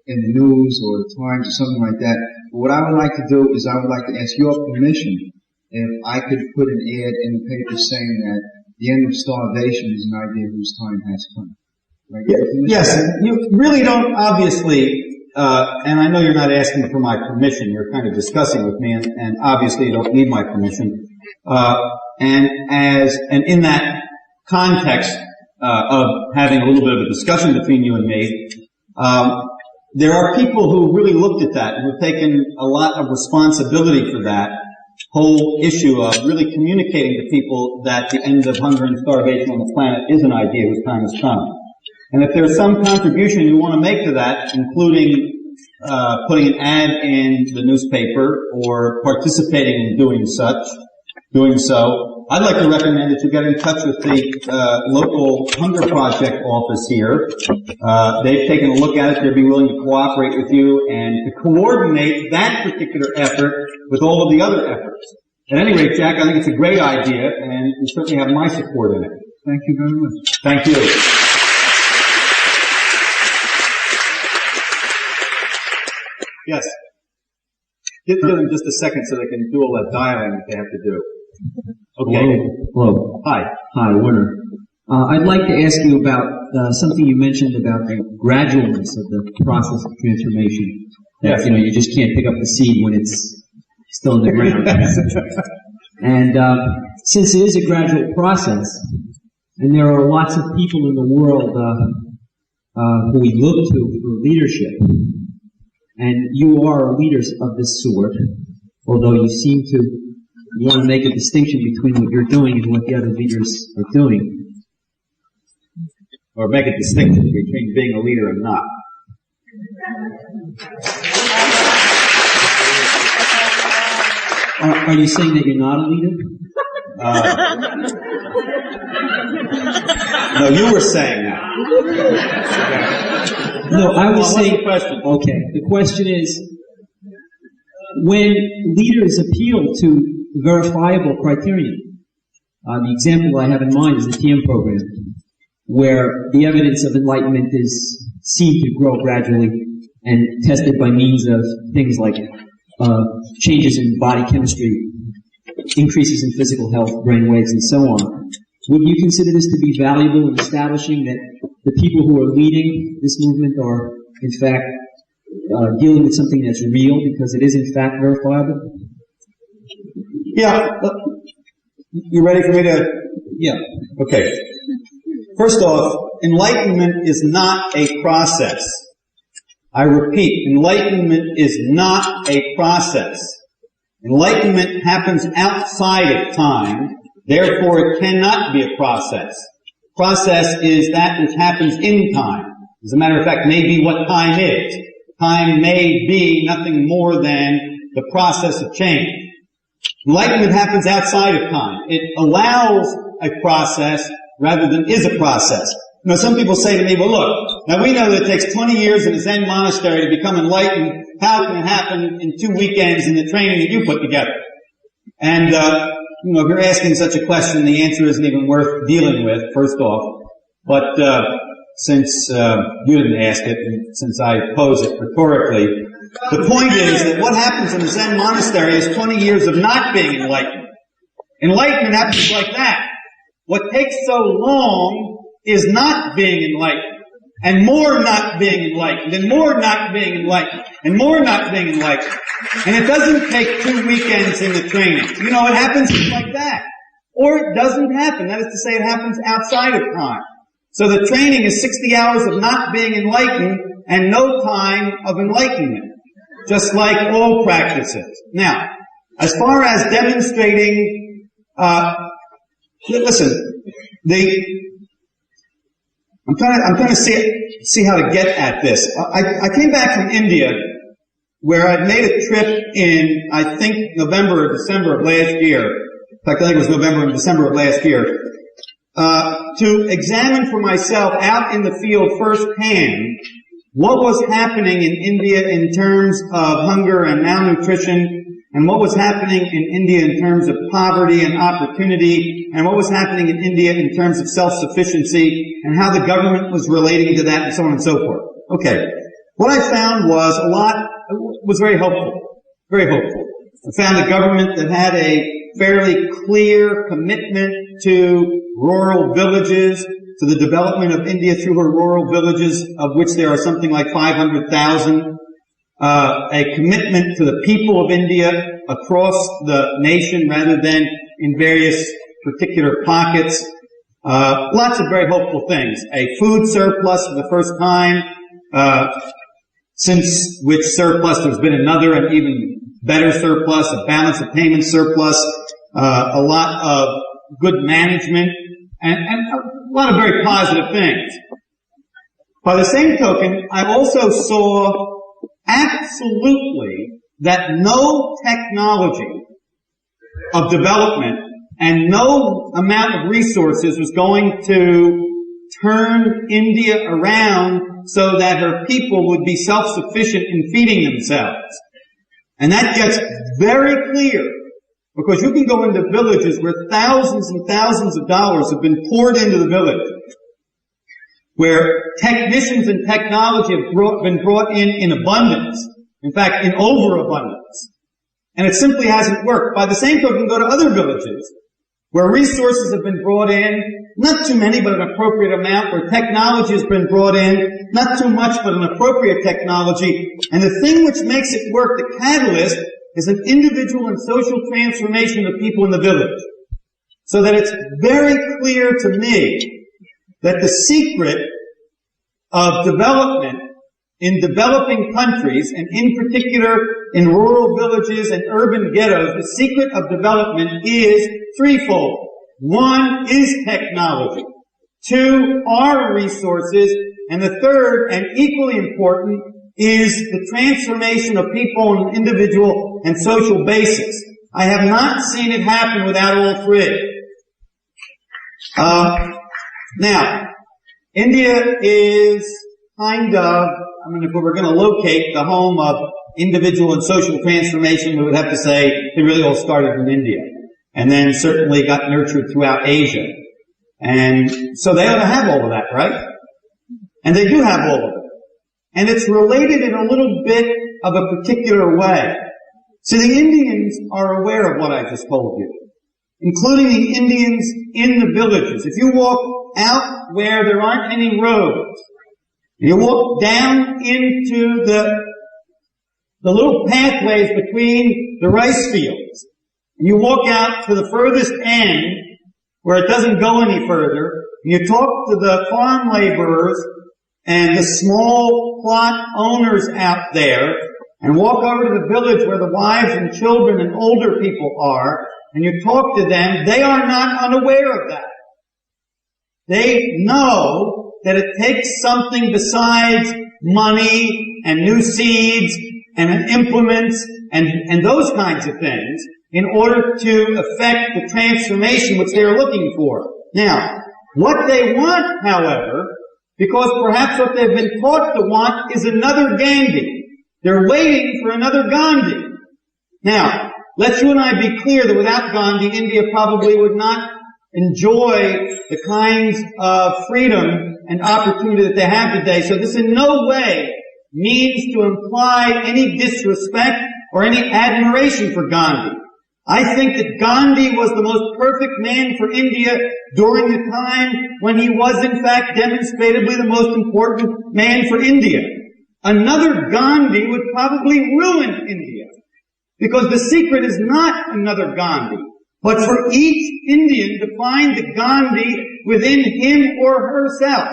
in the news or the Times or something like that. But what I would like to do is I would like to ask your permission if I could put an ad in the paper saying that the end of starvation is an idea whose time has come. Yes, you really don't, obviously, and I know you're not asking for my permission, you're kind of discussing with me, and obviously you don't need my permission. And in that context, of having a little bit of a discussion between you and me, there are people who really looked at that and have taken a lot of responsibility for that whole issue of really communicating to people that the end of hunger and starvation on the planet is an idea whose time has come. And if there's some contribution you want to make to that, including putting an ad in the newspaper or participating in doing so, I'd like to recommend that you get in touch with the local Hunger Project office here. They've taken a look at it. They'd be willing to cooperate with you and to coordinate that particular effort with all of the other efforts. At any rate, Jack, I think it's a great idea, and you certainly have my support in it. Thank you very much. Thank you. Yes. Give them just a second so they can do all that dialing that they have to do. Okay. Hello. Hi. Hi, Werner. I'd like to ask you about something you mentioned about the gradualness of the process of transformation. That, Yes. you just can't pick up the seed when it's still in the ground. And since it is a gradual process, and there are lots of people in the world who we look to for leadership, and you are leaders of this sort, although you seem to want to make a distinction between what you're doing and what the other leaders are doing. Or make a distinction between being a leader and not. Are you saying that you're not a leader? No, you were saying that. No, I was saying... What's the question? Okay, the question is, when leaders appeal to verifiable criterion, the example I have in mind is the TM program, where the evidence of enlightenment is seen to grow gradually and tested by means of things like changes in body chemistry, increases in physical health, brain waves, and so on. Would you consider this to be valuable in establishing that the people who are leading this movement are, in fact, dealing with something that's real because it is, in fact, verifiable? Yeah. You ready for me to... Yeah. Okay. First off, enlightenment is not a process. I repeat, enlightenment is not a process. Enlightenment happens outside of time, therefore it cannot be a process. Process is that which happens in time. As a matter of fact, may be what time is. Time may be nothing more than the process of change. Enlightenment happens outside of time. It allows a process rather than is a process. You know, some people say to me, well look, now we know that it takes 20 years in a Zen monastery to become enlightened. How can it happen in 2 weekends in the training that you put together? And, you know, if you're asking such a question, the answer isn't even worth dealing with, first off. But, since, you didn't ask it, and since I pose it rhetorically, the point is that what happens in the Zen monastery is 20 years of not being enlightened. Enlightenment happens like that. What takes so long is not being enlightened, and more not being enlightened, and more not being enlightened, and more not being enlightened. And it doesn't take 2 weekends in the training. You know, it happens like that. Or it doesn't happen. That is to say, it happens outside of time. So the training is 60 hours of not being enlightened and no time of enlightenment. Just like all practices. Now, as far as demonstrating, listen, I'm trying to see how to get at this. I came back from India, where I'd made a trip in, I think, November or December of last year. In fact, I think it was November and December of last year. To examine for myself out in the field firsthand what was happening in India in terms of hunger and malnutrition, and what was happening in India in terms of poverty and opportunity, and what was happening in India in terms of self-sufficiency, and how the government was relating to that, and so on and so forth. Okay. What I found was very hopeful. Very hopeful. I found a government that had a fairly clear commitment to rural villages, to the development of India through her rural villages, of which there are something like 500,000. A commitment to the people of India across the nation rather than in various particular pockets. Lots of very hopeful things. A food surplus for the first time, since which surplus there's been another and even better surplus, a balance of payment surplus, a lot of good management, and a lot of very positive things. By the same token, I also saw absolutely that no technology of development and no amount of resources was going to turn India around so that her people would be self-sufficient in feeding themselves. And that gets very clear because you can go into villages where thousands and thousands of dollars have been poured into the village, where technicians and technology have been brought in abundance, in fact, in overabundance. And it simply hasn't worked. By the same token, go to other villages where resources have been brought in, not too many, but an appropriate amount, where technology has been brought in, not too much, but an appropriate technology. And the thing which makes it work, the catalyst, is an individual and social transformation of people in the village. So that it's very clear to me that the secret of development in developing countries, and in particular in rural villages and urban ghettos, the secret of development is threefold. One is technology. Two are resources. And the third, and equally important, is the transformation of people on an individual and social basis. I have not seen it happen without all three. Now, India is kind of, if we were going to locate the home of individual and social transformation, we would have to say it really all started in India. And then certainly got nurtured throughout Asia. And so they ought to have all of that, right? And they do have all of it. And it's related in a little bit of a particular way. See, the Indians are aware of what I just told you, including the Indians in the villages. If you walk out where there aren't any roads, you walk down into the little pathways between the rice fields, and you walk out to the furthest end where it doesn't go any further, and you talk to the farm laborers and the small plot owners out there, and walk over to the village where the wives and children and older people are, and you talk to them, they are not unaware of that. They know that it takes something besides money and new seeds and implements and those kinds of things in order to effect the transformation which they are looking for. Now, What they want, however, because perhaps what they've been taught to want is another Gandhi. They're waiting for another Gandhi. Now, let's you and I be clear that without Gandhi, India probably would not enjoy the kinds of freedom and opportunity that they have today. So this in no way means to imply any disrespect or any admiration for Gandhi. I think that Gandhi was the most perfect man for India during the time when he was in fact demonstrably the most important man for India. Another Gandhi would probably ruin India, because the secret is not another Gandhi, but for each Indian to find the Gandhi within him or herself.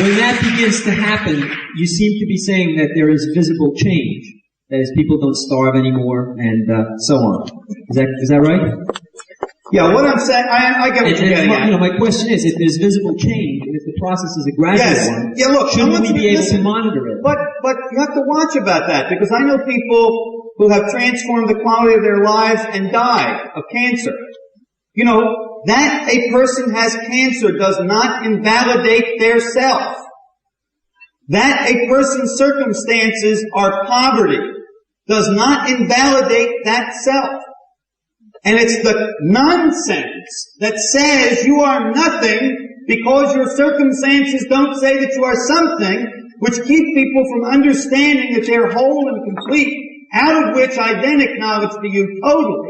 When that begins to happen, you seem to be saying that there is visible change. That is, people don't starve anymore, and so on. Is that right? Yeah, what I'm saying, I get what you're getting at. My question is, if there's visible change, and if the process is a gradual one, yeah, look, shouldn't we be able to monitor it? But you have to watch about that, because I know people who have transformed the quality of their lives and died of cancer. You know, that a person has cancer does not invalidate their self. That a person's circumstances are poverty does not invalidate that self. And it's the nonsense that says you are nothing because your circumstances don't say that you are something, which keep people from understanding that they're whole and complete, out of which I then acknowledge to you totally,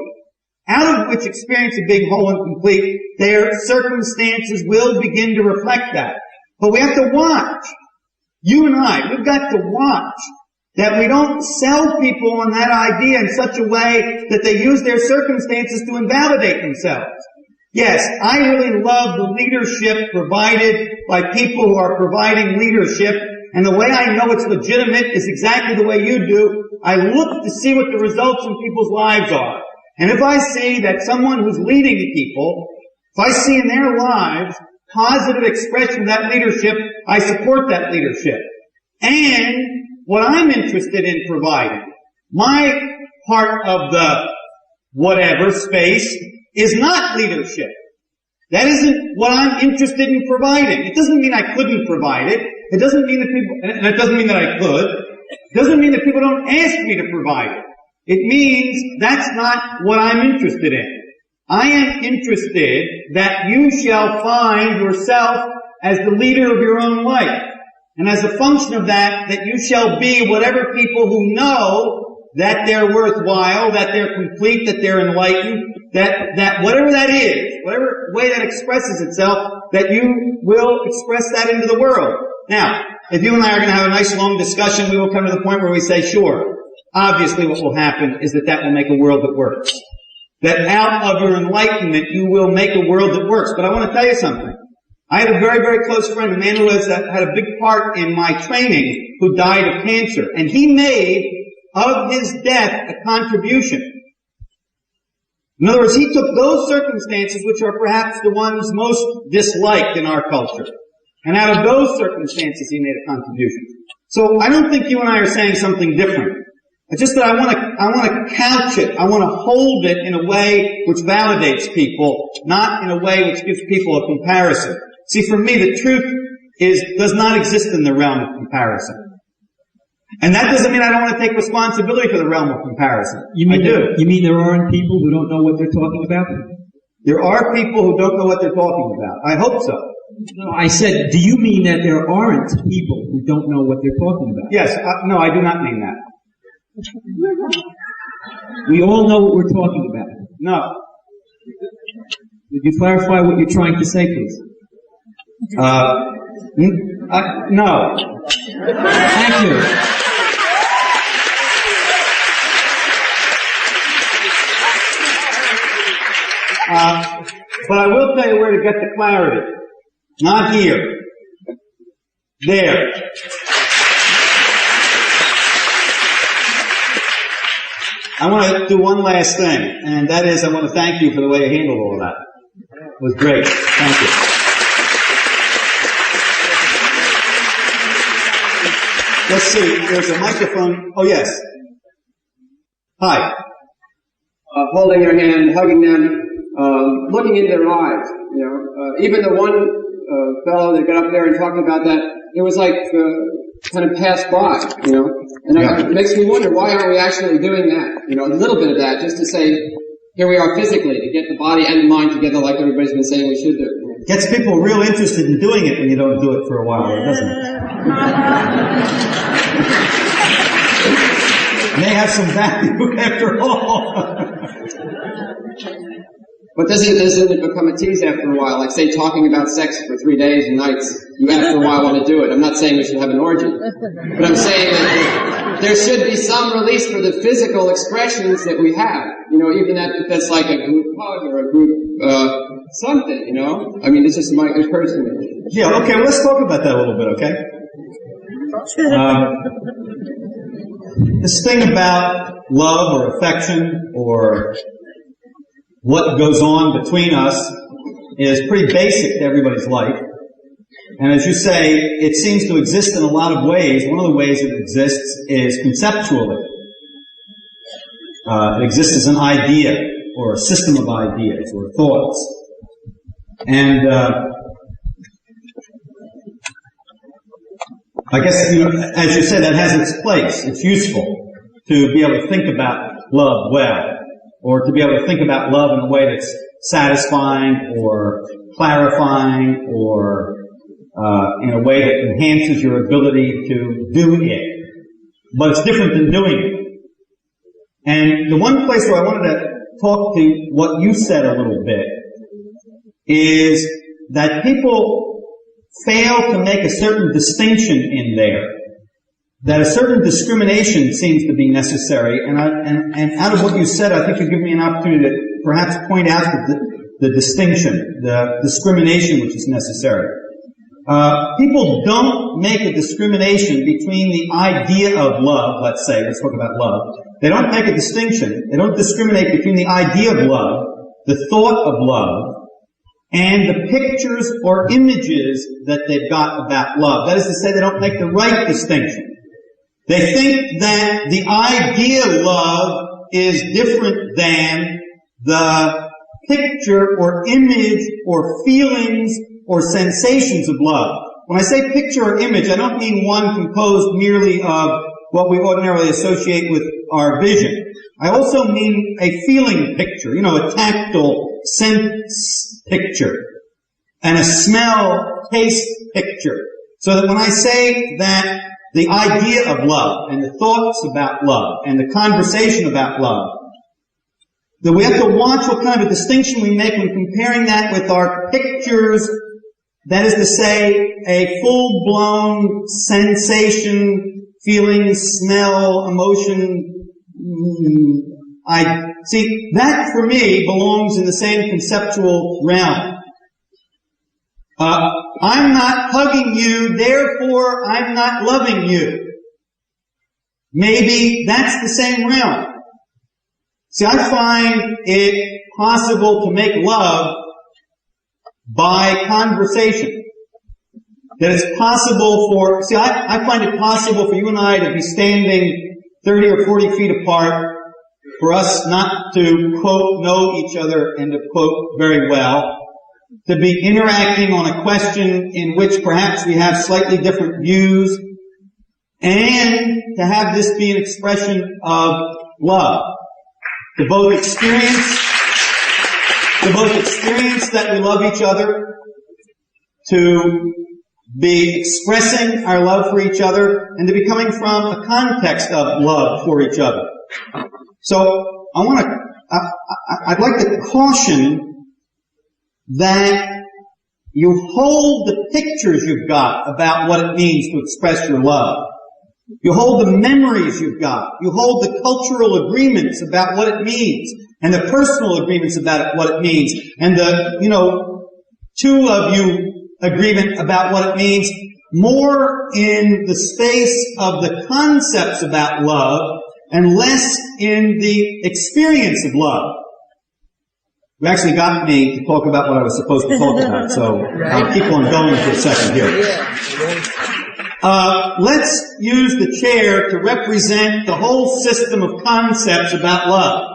out of which experience of being whole and complete, their circumstances will begin to reflect that. But we have to watch. You and I, we've got to watch that we don't sell people on that idea in such a way that they use their circumstances to invalidate themselves. Yes, I really love the leadership provided by people who are providing leadership, and the way I know it's legitimate is exactly the way you do. I look to see what the results in people's lives are. And if I see that someone who's leading people, if I see in their lives positive expression of that leadership, I support that leadership. And what I'm interested in providing, my part of the whatever space, is not leadership. That isn't what I'm interested in providing. It doesn't mean I couldn't provide it. It doesn't mean that people, and it doesn't mean that I could. It doesn't mean that people don't ask me to provide it. It means that's not what I'm interested in. I am interested that you shall find yourself as the leader of your own life. And as a function of that, that you shall be whatever people who know that they're worthwhile, that they're complete, that they're enlightened, that whatever that is, whatever way that expresses itself, that you will express that into the world. Now, if you and I are going to have a nice long discussion, we will come to the point where we say, sure, obviously what will happen is that will make a world that works. That out of your enlightenment, you will make a world that works. But I want to tell you something. I had a very, very close friend, a man who had a big part in my training, who died of cancer. And he made of his death a contribution. In other words, he took those circumstances which are perhaps the ones most disliked in our culture. And out of those circumstances, he made a contribution. So I don't think you and I are saying something different. It's just that I want to couch it. I want to hold it in a way which validates people, not in a way which gives people a comparison. See, for me, the truth does not exist in the realm of comparison. And that doesn't mean I don't want to take responsibility for the realm of comparison. You mean there aren't people who don't know what they're talking about? There are people who don't know what they're talking about. I hope so. No, I said, do you mean that there aren't people who don't know what they're talking about? Yes. No, I do not mean that. We all know what we're talking about. No. Would you clarify what you're trying to say, please? No. Thank you. But I will tell you where to get the clarity. Not here. There. I want to do one last thing, and that is I want to thank you for the way you handled all of that. It was great. Thank you. Let's see. There's a microphone. Oh, yes. Hi. holding their hand, hugging them, looking into their eyes. You know, even the one fellow that got up there and talked about that, it was like kind of passed by. You know, and it makes me wonder, why aren't we actually doing that? You know, a little bit of that, just to say, here we are physically, to get the body and the mind together, like everybody's been saying we should do. Gets people real interested in doing it when you don't do it for a while, doesn't it? May have some value after all. But doesn't it become a tease after a while? Like, say, talking about sex for 3 days and nights, you after a while want to do it. I'm not saying we should have an orgy. But I'm saying that there should be some release for the physical expressions that we have. You know, even if that's like a group hug or a group something, you know? I mean, it's just it occurs to me. Yeah, okay, well, let's talk about that a little bit, okay? This thing about love or affection or what goes on between us is pretty basic to everybody's life. And as you say, it seems to exist in a lot of ways. One of the ways it exists is conceptually. It exists as an idea or a system of ideas or thoughts. And I guess, you know, as you say, that has its place. It's useful to be able to think about love well, or to be able to think about love in a way that's satisfying or clarifying or in a way that enhances your ability to do it. But it's different than doing it. And the one place where I wanted to talk to what you said a little bit is that people fail to make a certain distinction in there. That a certain discrimination seems to be necessary, and out of what you said, I think you give me an opportunity to perhaps point out the distinction, the discrimination which is necessary. People don't make a discrimination between the idea of love, let's talk about love. They don't make a distinction. They don't discriminate between the idea of love, the thought of love, and the pictures or images that they've got about love. That is to say, they don't make the right distinction. They think that the idea of love is different than the picture or image or feelings or sensations of love. When I say picture or image, I don't mean one composed merely of what we ordinarily associate with our vision. I also mean a feeling picture, a tactile sense picture, and a smell, taste picture. So that when I say that the idea of love and the thoughts about love and the conversation about love, that we have to watch what kind of a distinction we make when comparing that with our pictures, that is to say, a full-blown sensation, feeling, smell, emotion. That for me belongs in the same conceptual realm. I'm not hugging you, therefore I'm not loving you. Maybe that's the same realm. See, I find it possible to make love by conversation. That it's possible I find it possible for you and I to be standing 30 or 40 feet apart, for us not to, quote, know each other and to, quote, very well, to be interacting on a question in which perhaps we have slightly different views, and to have this be an expression of love. To both experience that we love each other, to be expressing our love for each other, and to be coming from a context of love for each other. So I'd like to caution that you hold the pictures you've got about what it means to express your love. You hold the memories you've got. You hold the cultural agreements about what it means, and the personal agreements about what it means, and the, two of you agreement about what it means, more in the space of the concepts about love and less in the experience of love. You actually got me to talk about what I was supposed to talk about, so I'll keep on going for a second here. Let's use the chair to represent the whole system of concepts about love.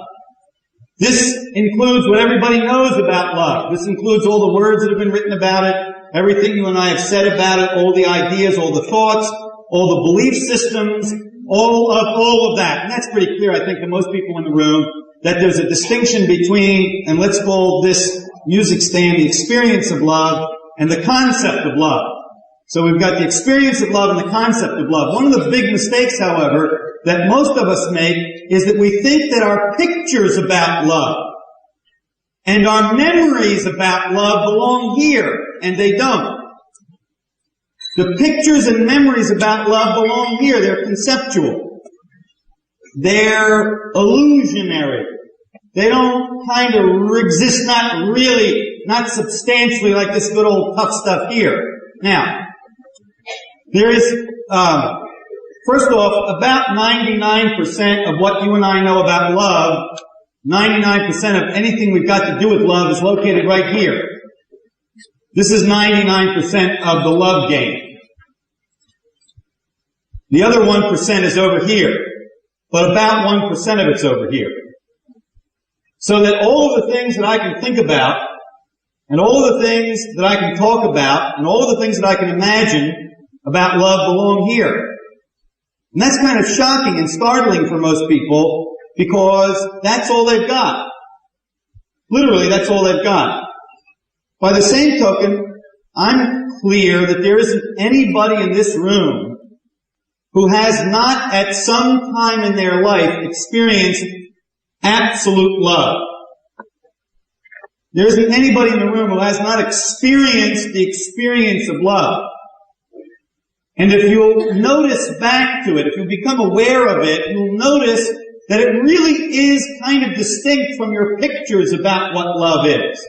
This includes what everybody knows about love. This includes all the words that have been written about it, everything you and I have said about it, all the ideas, all the thoughts, all the belief systems, all of that. And that's pretty clear, I think, to most people in the room, that there's a distinction between, and let's call this music stand, the experience of love and the concept of love. So we've got the experience of love and the concept of love. One of the big mistakes, however, that most of us make is that we think that our pictures about love and our memories about love belong here, and they don't. The pictures and memories about love belong here. They're conceptual. They're illusionary. They don't kind of exist, not really, not substantially like this good old tough stuff here. Now, there is, first off, about 99% of what you and I know about love, 99% of anything we've got to do with love is located right here. This is 99% of the love game. The other 1% is over here, but about 1% of it's over here. So that all of the things that I can think about, and all of the things that I can talk about, and all of the things that I can imagine about love belong here. And that's kind of shocking and startling for most people, because that's all they've got. Literally, that's all they've got. By the same token, I'm clear that there isn't anybody in this room who has not at some time in their life experienced absolute love. There isn't anybody in the room who has not experienced the experience of love. And if you'll notice back to it, if you become aware of it, you'll notice that it really is kind of distinct from your pictures about what love is.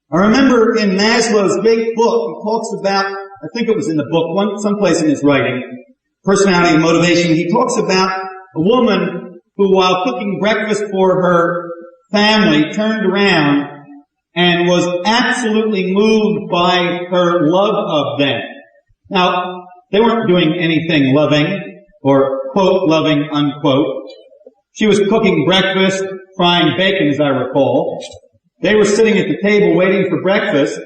I remember in Maslow's great book, he talks about, I think it was in the book, someplace in his writing, Personality and Motivation, he talks about a woman who, while cooking breakfast for her family, turned around and was absolutely moved by her love of them. Now, they weren't doing anything loving, or quote, loving, unquote. She was cooking breakfast, frying bacon, as I recall. They were sitting at the table waiting for breakfast.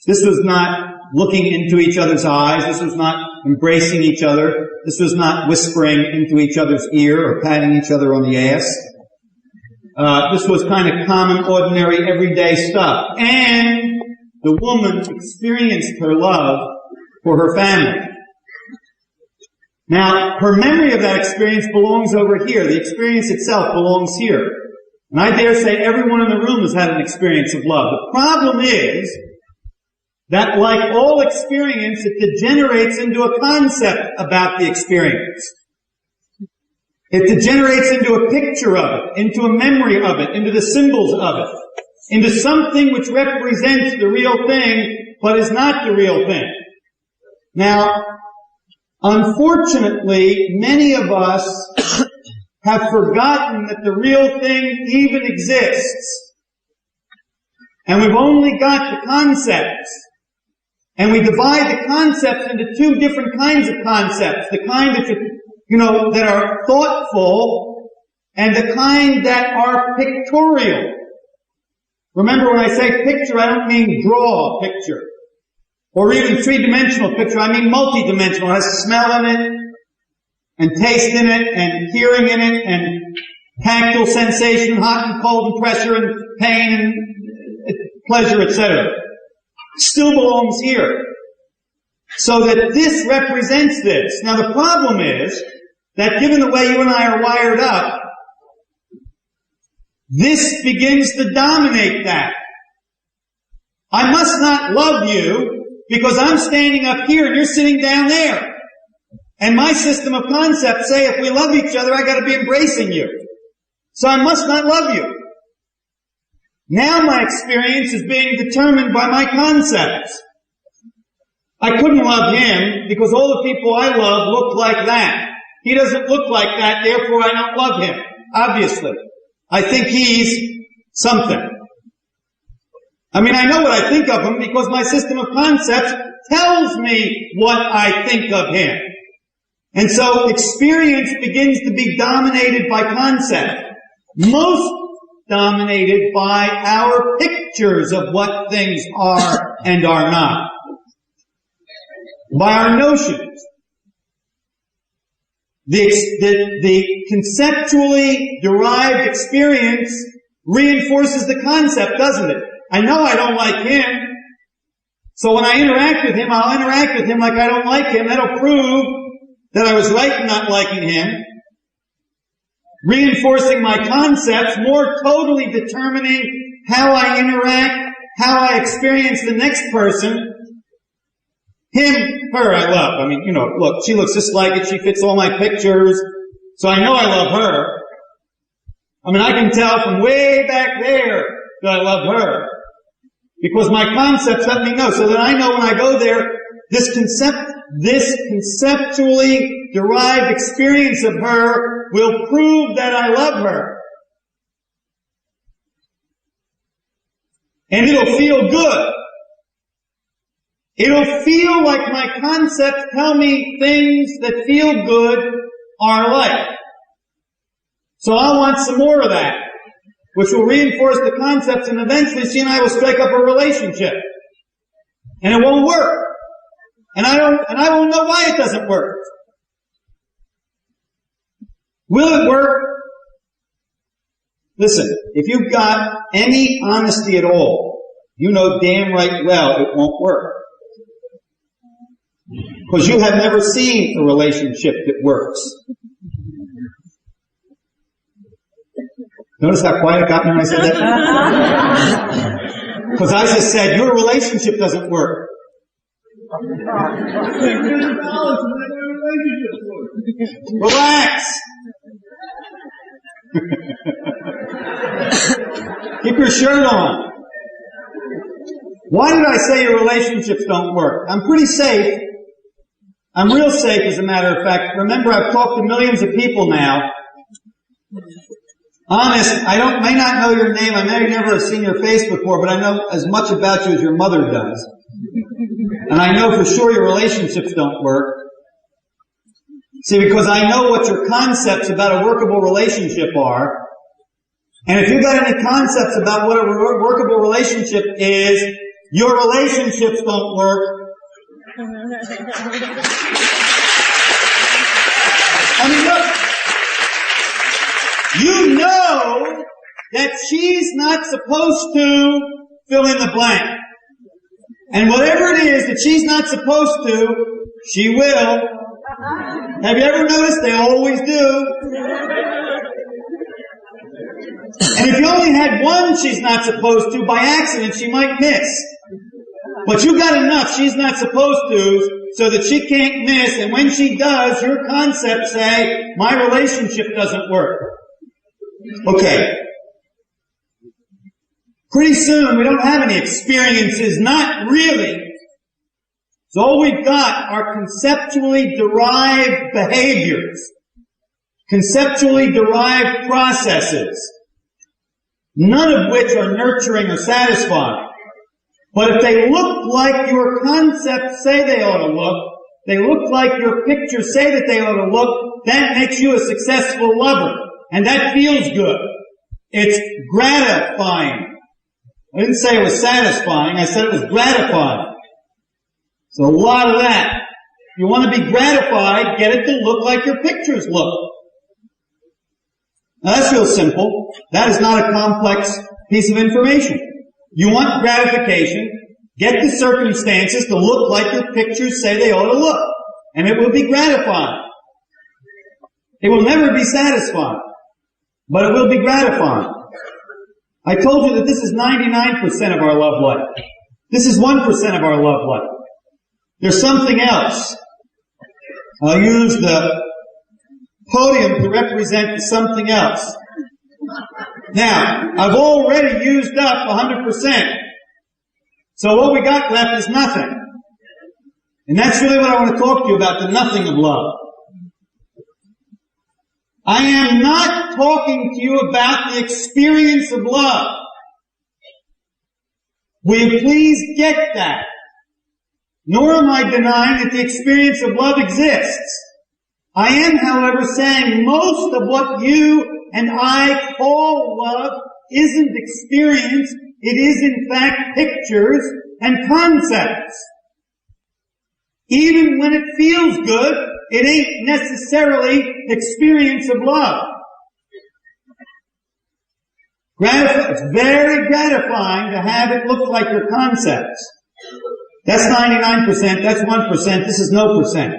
This was not looking into each other's eyes. This was not embracing each other. This was not whispering into each other's ear or patting each other on the ass. This was kind of common, ordinary, everyday stuff. And the woman experienced her love for her family. Now, her memory of that experience belongs over here. The experience itself belongs here. And I dare say everyone in the room has had an experience of love. The problem is that, like all experience, it degenerates into a concept about the experience. It degenerates into a picture of it, into a memory of it, into the symbols of it, into something which represents the real thing, but is not the real thing. Now, unfortunately, many of us have forgotten that the real thing even exists. And we've only got the concepts. And we divide the concepts into two different kinds of concepts. The kind that that are thoughtful, and the kind that are pictorial. Remember, when I say picture, I don't mean draw a picture. Or even three-dimensional picture, I mean multi-dimensional. It has smell in it, and taste in it, and hearing in it, and tactile sensation, hot and cold and pressure and pain and pleasure, etc. Still belongs here. So that this represents this. Now the problem is that given the way you and I are wired up, this begins to dominate that. I must not love you because I'm standing up here and you're sitting down there. And my system of concepts say if we love each other, I gotta be embracing you. So I must not love you. Now my experience is being determined by my concepts. I couldn't love him because all the people I love look like that. He doesn't look like that, therefore I don't love him. Obviously. I think he's something. I mean, I know what I think of him because my system of concepts tells me what I think of him. And so experience begins to be dominated by concept. Most dominated by our pictures of what things are and are not. By our notions. The conceptually derived experience reinforces the concept, doesn't it? I know I don't like him, so when I interact with him, I'll interact with him like I don't like him. That'll prove that I was right in not liking him. Reinforcing my concepts, more totally determining how I interact, how I experience the next person. Him, her, I love. I mean, look, she looks just like it. She fits all my pictures. So I know I love her. I mean, I can tell from way back there that I love her. Because my concepts let me know. So that I know when I go there, this conceptually derived experience of her will prove that I love her. And it'll feel good. It'll feel like my concepts tell me things that feel good are like. So I want some more of that, which will reinforce the concepts, and eventually she and I will strike up a relationship. And it won't work. And I won't know why it doesn't work. Will it work? Listen, if you've got any honesty at all, you know damn right well it won't work. Because you have never seen a relationship that works. Notice how quiet it got me when I said that? Because I just said, your relationship doesn't work. Relax. Keep your shirt on. Why did I say your relationships don't work? I'm pretty safe. I'm real safe, as a matter of fact. Remember, I've talked to millions of people now. Honest, may not know your name. I may never have seen your face before, but I know as much about you as your mother does. And I know for sure your relationships don't work. See, because I know what your concepts about a workable relationship are. And if you've got any concepts about what a workable relationship is, your relationships don't work. I mean, look. You know that she's not supposed to fill in the blank. And whatever it is that she's not supposed to, she will. Have you ever noticed? They always do. And if you only had one she's not supposed to, by accident she might miss. But you got enough she's not supposed to, so that she can't miss, and when she does, your concepts say, my relationship doesn't work. Okay. Pretty soon we don't have any experiences, not really. So all we've got are conceptually derived behaviors, conceptually derived processes, none of which are nurturing or satisfying. But if they look like your concepts say they ought to look, they look like your pictures say that they ought to look, that makes you a successful lover. And that feels good. It's gratifying. I didn't say it was satisfying, I said it was gratifying. So a lot of that. If you want to be gratified, get it to look like your pictures look. Now that's real simple. That is not a complex piece of information. You want gratification, get the circumstances to look like your pictures say they ought to look. And it will be gratifying. It will never be satisfying. But it will be gratifying. I told you that this is 99% of our love life. This is 1% of our love life. There's something else. I'll use the podium to represent something else. Now, I've already used up 100%. So what we got left is nothing. And that's really what I want to talk to you about, the nothing of love. I am not talking to you about the experience of love. Will you please get that? Nor am I denying that the experience of love exists. I am, however, saying most of what you and I call love isn't experience, it is in fact pictures and concepts. Even when it feels good, it ain't necessarily experience of love. It's very gratifying to have it look like your concepts. That's 99%, that's 1%, this is no percent.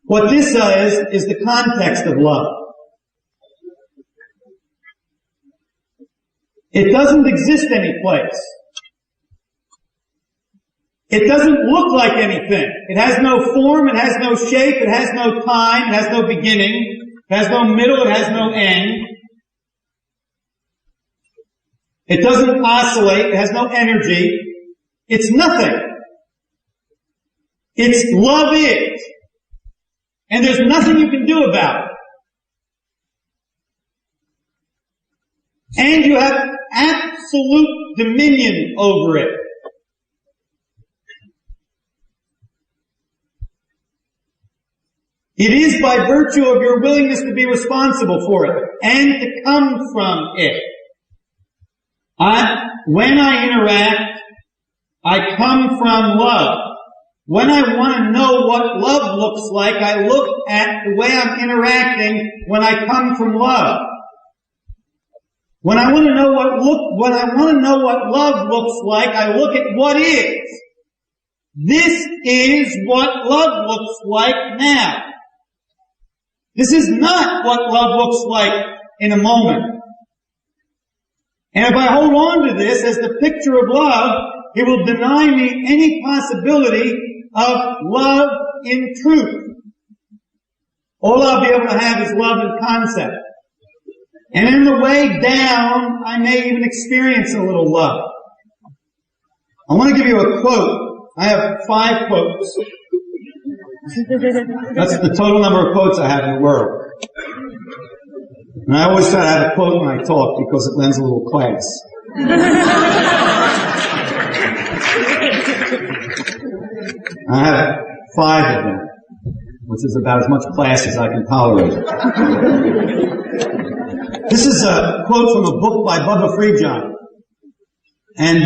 What this is the context of love. It doesn't exist anyplace. It doesn't look like anything. It has no form, it has no shape, it has no time, it has no beginning, it has no middle, it has no end. It doesn't oscillate, it has no energy. It's nothing. It's love is. And there's nothing you can do about it. And you have absolute dominion over it. It is by virtue of your willingness to be responsible for it and to come from it. When I interact, I come from love. When I want to know what love looks like, I look at the way I'm interacting when I come from love. When I want to know what love looks like, I look at what is. This is what love looks like now. This is not what love looks like in a moment. And if I hold on to this as the picture of love, it will deny me any possibility of love in truth. All I'll be able to have is love in concept. And in the way down, I may even experience a little love. I want to give you a quote. I have 5 quotes. That's the total number of quotes I have in the world. And I always try to have a quote when I talk because it lends a little class. I have 5 of them, which is about as much class as I can tolerate. This is a quote from a book by Bubba Freejohn. And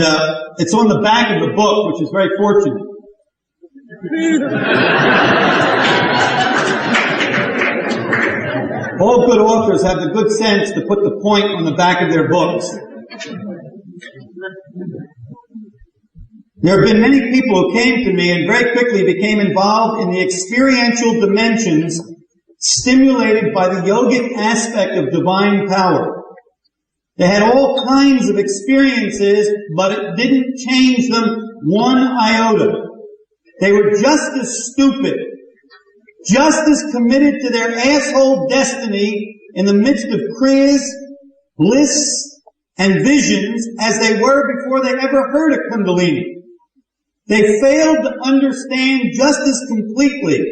it's on the back of the book, which is very fortunate. All good authors have the good sense to put the point on the back of their books. There have been many people who came to me and very quickly became involved in the experiential dimensions stimulated by the yogic aspect of divine power. They had all kinds of experiences, but it didn't change them one iota. They were just as stupid, just as committed to their asshole destiny in the midst of kriyas, bliss, and visions as they were before they ever heard of Kundalini. They failed to understand just as completely,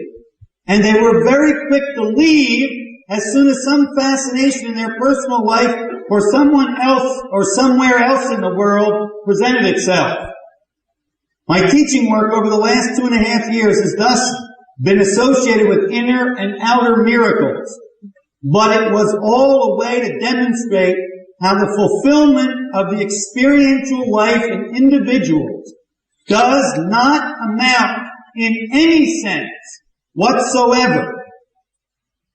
and they were very quick to leave as soon as some fascination in their personal life or someone else or somewhere else in the world presented itself. My teaching work over the last 2.5 years has thus been associated with inner and outer miracles, but it was all a way to demonstrate how the fulfillment of the experiential life in individuals does not amount in any sense whatsoever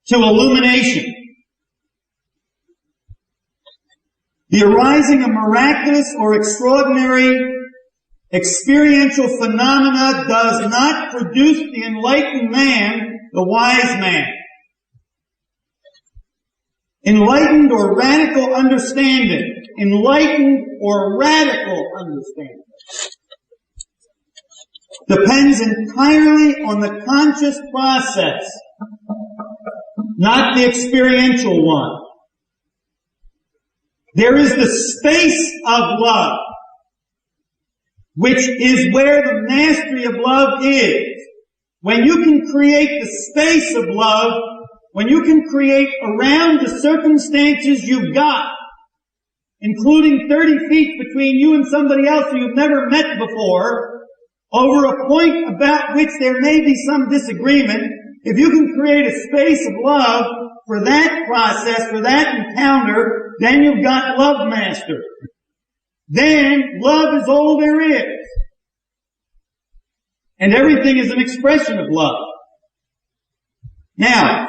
to illumination. The arising of miraculous or extraordinary experiential phenomena does not produce the enlightened man, the wise man. Enlightened or radical understanding. Enlightened or radical understanding depends entirely on the conscious process, not the experiential one. There is the space of love, which is where the mastery of love is. When you can create the space of love, when you can create around the circumstances you've got, including 30 feet between you and somebody else who you've never met before, over a point about which there may be some disagreement, if you can create a space of love for that process, for that encounter, then you've got love mastered. Then love is all there is. And everything is an expression of love. Now,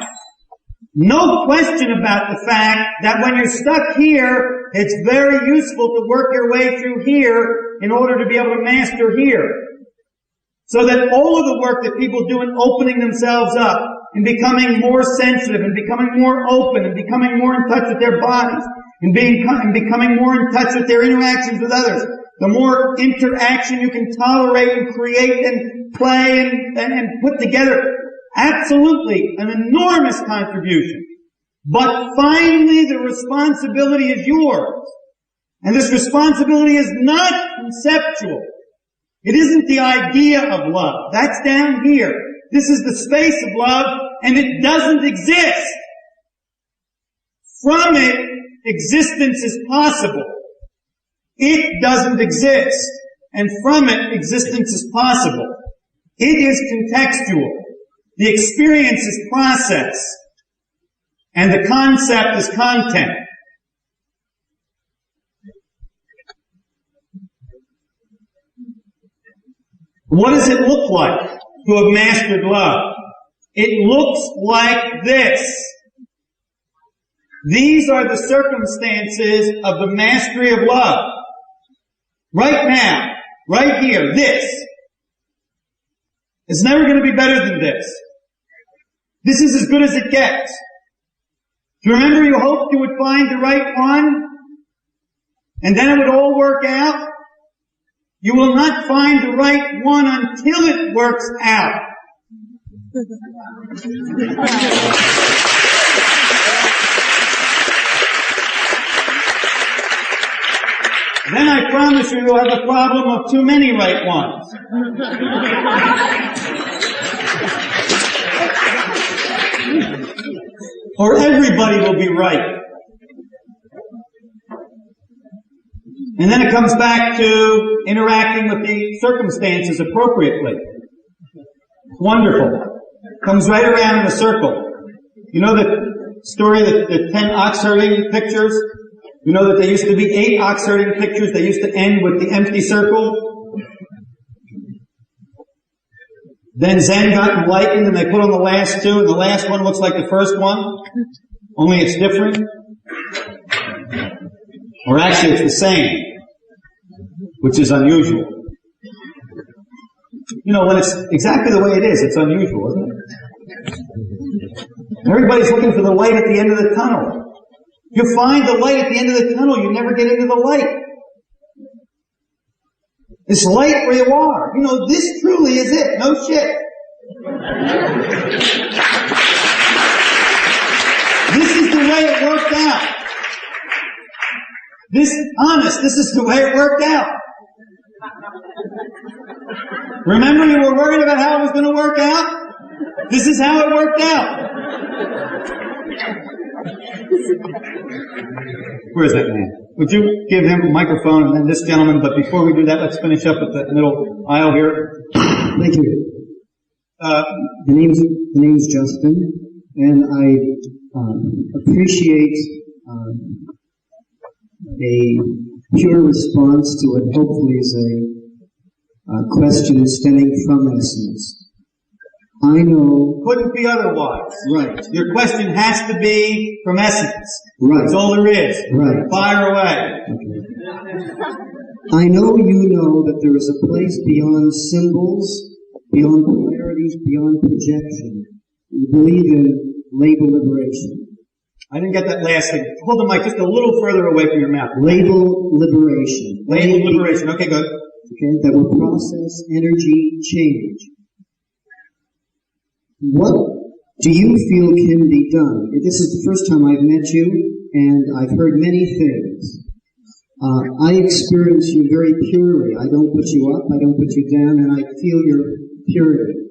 no question about the fact that when you're stuck here, it's very useful to work your way through here in order to be able to master here. So that all of the work that people do in opening themselves up, and becoming more sensitive, and becoming more open, and becoming more in touch with their bodies, and becoming more in touch with their interactions with others, the more interaction you can tolerate and create and play and put together, absolutely an enormous contribution. But finally the responsibility is yours. And this responsibility is not conceptual. It isn't the idea of love. That's down here. This is the space of love, and it doesn't exist. From it, existence is possible. It doesn't exist, and from it, existence is possible. It is contextual. The experience is process, and the concept is content. What does it look like to have mastered love? It looks like this. These are the circumstances of the mastery of love. Right now, right here, this. It's never going to be better than this. This is as good as it gets. Do you remember you hoped you would find the right one? And then it would all work out? You will not find the right one until it works out. Then I promise you you'll have the problem of too many right ones. Or everybody will be right. And then it comes back to interacting with the circumstances appropriately. Wonderful. Comes right around in a circle. You know the story of the 10 ox herding pictures? You know that there used to be 8 ox herding pictures. They used to end with the empty circle. Then Zen got enlightened and they put on the last 2, and the last one looks like the first one, only it's different. Or actually it's the same, which is unusual. You know, when it's exactly the way it is, it's unusual, isn't it? Everybody's looking for the light at the end of the tunnel. You find the light at the end of the tunnel, you never get into the light. It's light where you are. You know, this truly is it. No shit. This is the way it worked out. This is the way it worked out. Remember you were worried about how it was going to work out? This is how it worked out. Where is that man? Would you give him a microphone and then this gentleman, but before we do that, let's finish up with the middle aisle here. Thank you. The name's Justin, and I appreciate a pure response to what hopefully is a question stemming from essence. I know... Couldn't be otherwise. Right. Your question has to be from essence. Right. That's all there is. Right. Fire away. Okay. I know you know that there is a place beyond symbols, beyond polarities, beyond projection. You believe in label liberation. I didn't get that last thing. Hold the mic just a little further away from your mouth. Label liberation. Label liberation. Okay, good. Okay, that will process energy change. What do you feel can be done? This is the first time I've met you, and I've heard many things. I experience you very purely. I don't put you up, I don't put you down, and I feel your purity.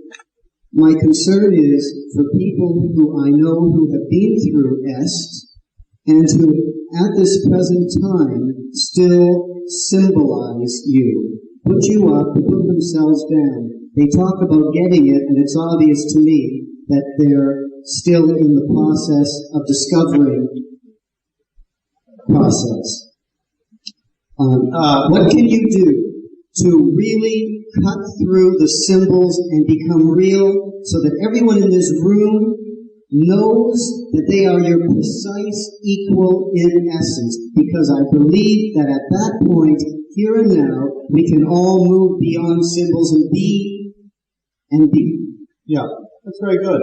My concern is for people who I know who have been through EST, and who at this present time still symbolize you, put you up, put themselves down. They talk about getting it, and it's obvious to me that they're still in the process of discovering process. What can you do to really cut through the symbols and become real so that everyone in this room knows that they are your precise equal in essence? Because I believe that at that point, here and now, we can all move beyond symbols and be. Yeah, that's very good.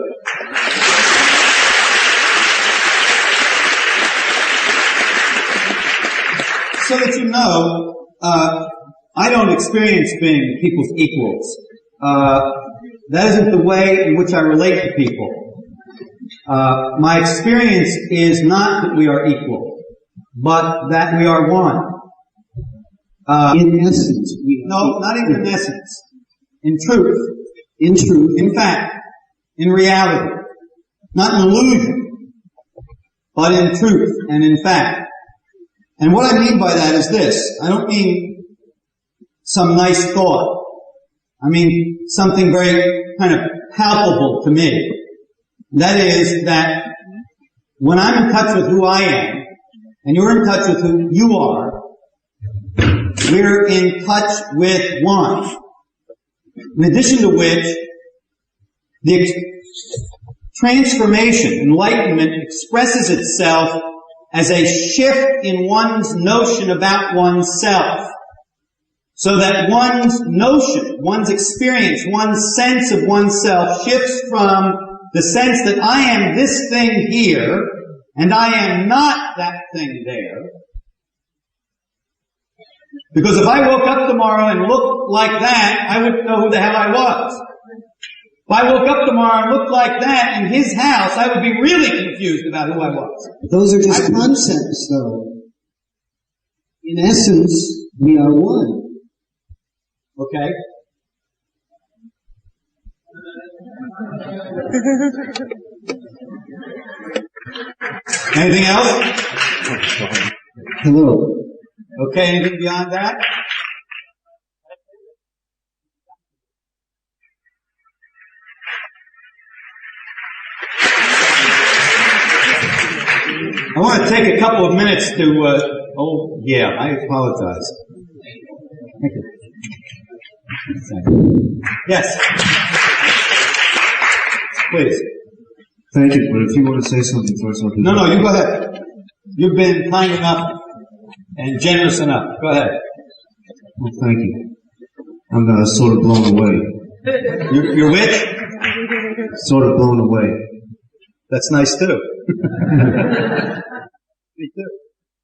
So that you know, I don't experience being people's equals. That isn't the way in which I relate to people. My experience is not that we are equal, but that we are one. In essence, we are no, not even in essence. In truth. In truth. In fact. In reality. Not in illusion, but in truth and in fact. And what I mean by that is this. I don't mean some nice thought. I mean something very kind of palpable to me. That is that when I'm in touch with who I am, and you're in touch with who you are, we're in touch with one. In addition to which, the transformation, enlightenment, expresses itself as a shift in one's notion about oneself. So that one's notion, one's experience, one's sense of oneself shifts from the sense that I am this thing here, and I am not that thing there. Because if I woke up tomorrow and looked like that, I wouldn't know who the hell I was. If I woke up tomorrow and looked like that in his house, I would be really confused about who I was. Those are just concepts, though. In essence, we are one. Okay? Anything else? Hello. Okay, anything beyond that? I want to take a couple of minutes to, I apologize. Thank you. Yes. Please. Thank you, but if you want to say something first, I'll do No, you go ahead. You've been kind enough and generous enough. Go ahead. Well, thank you. I'm sort of blown away. You're which? Sort of blown away. That's nice too.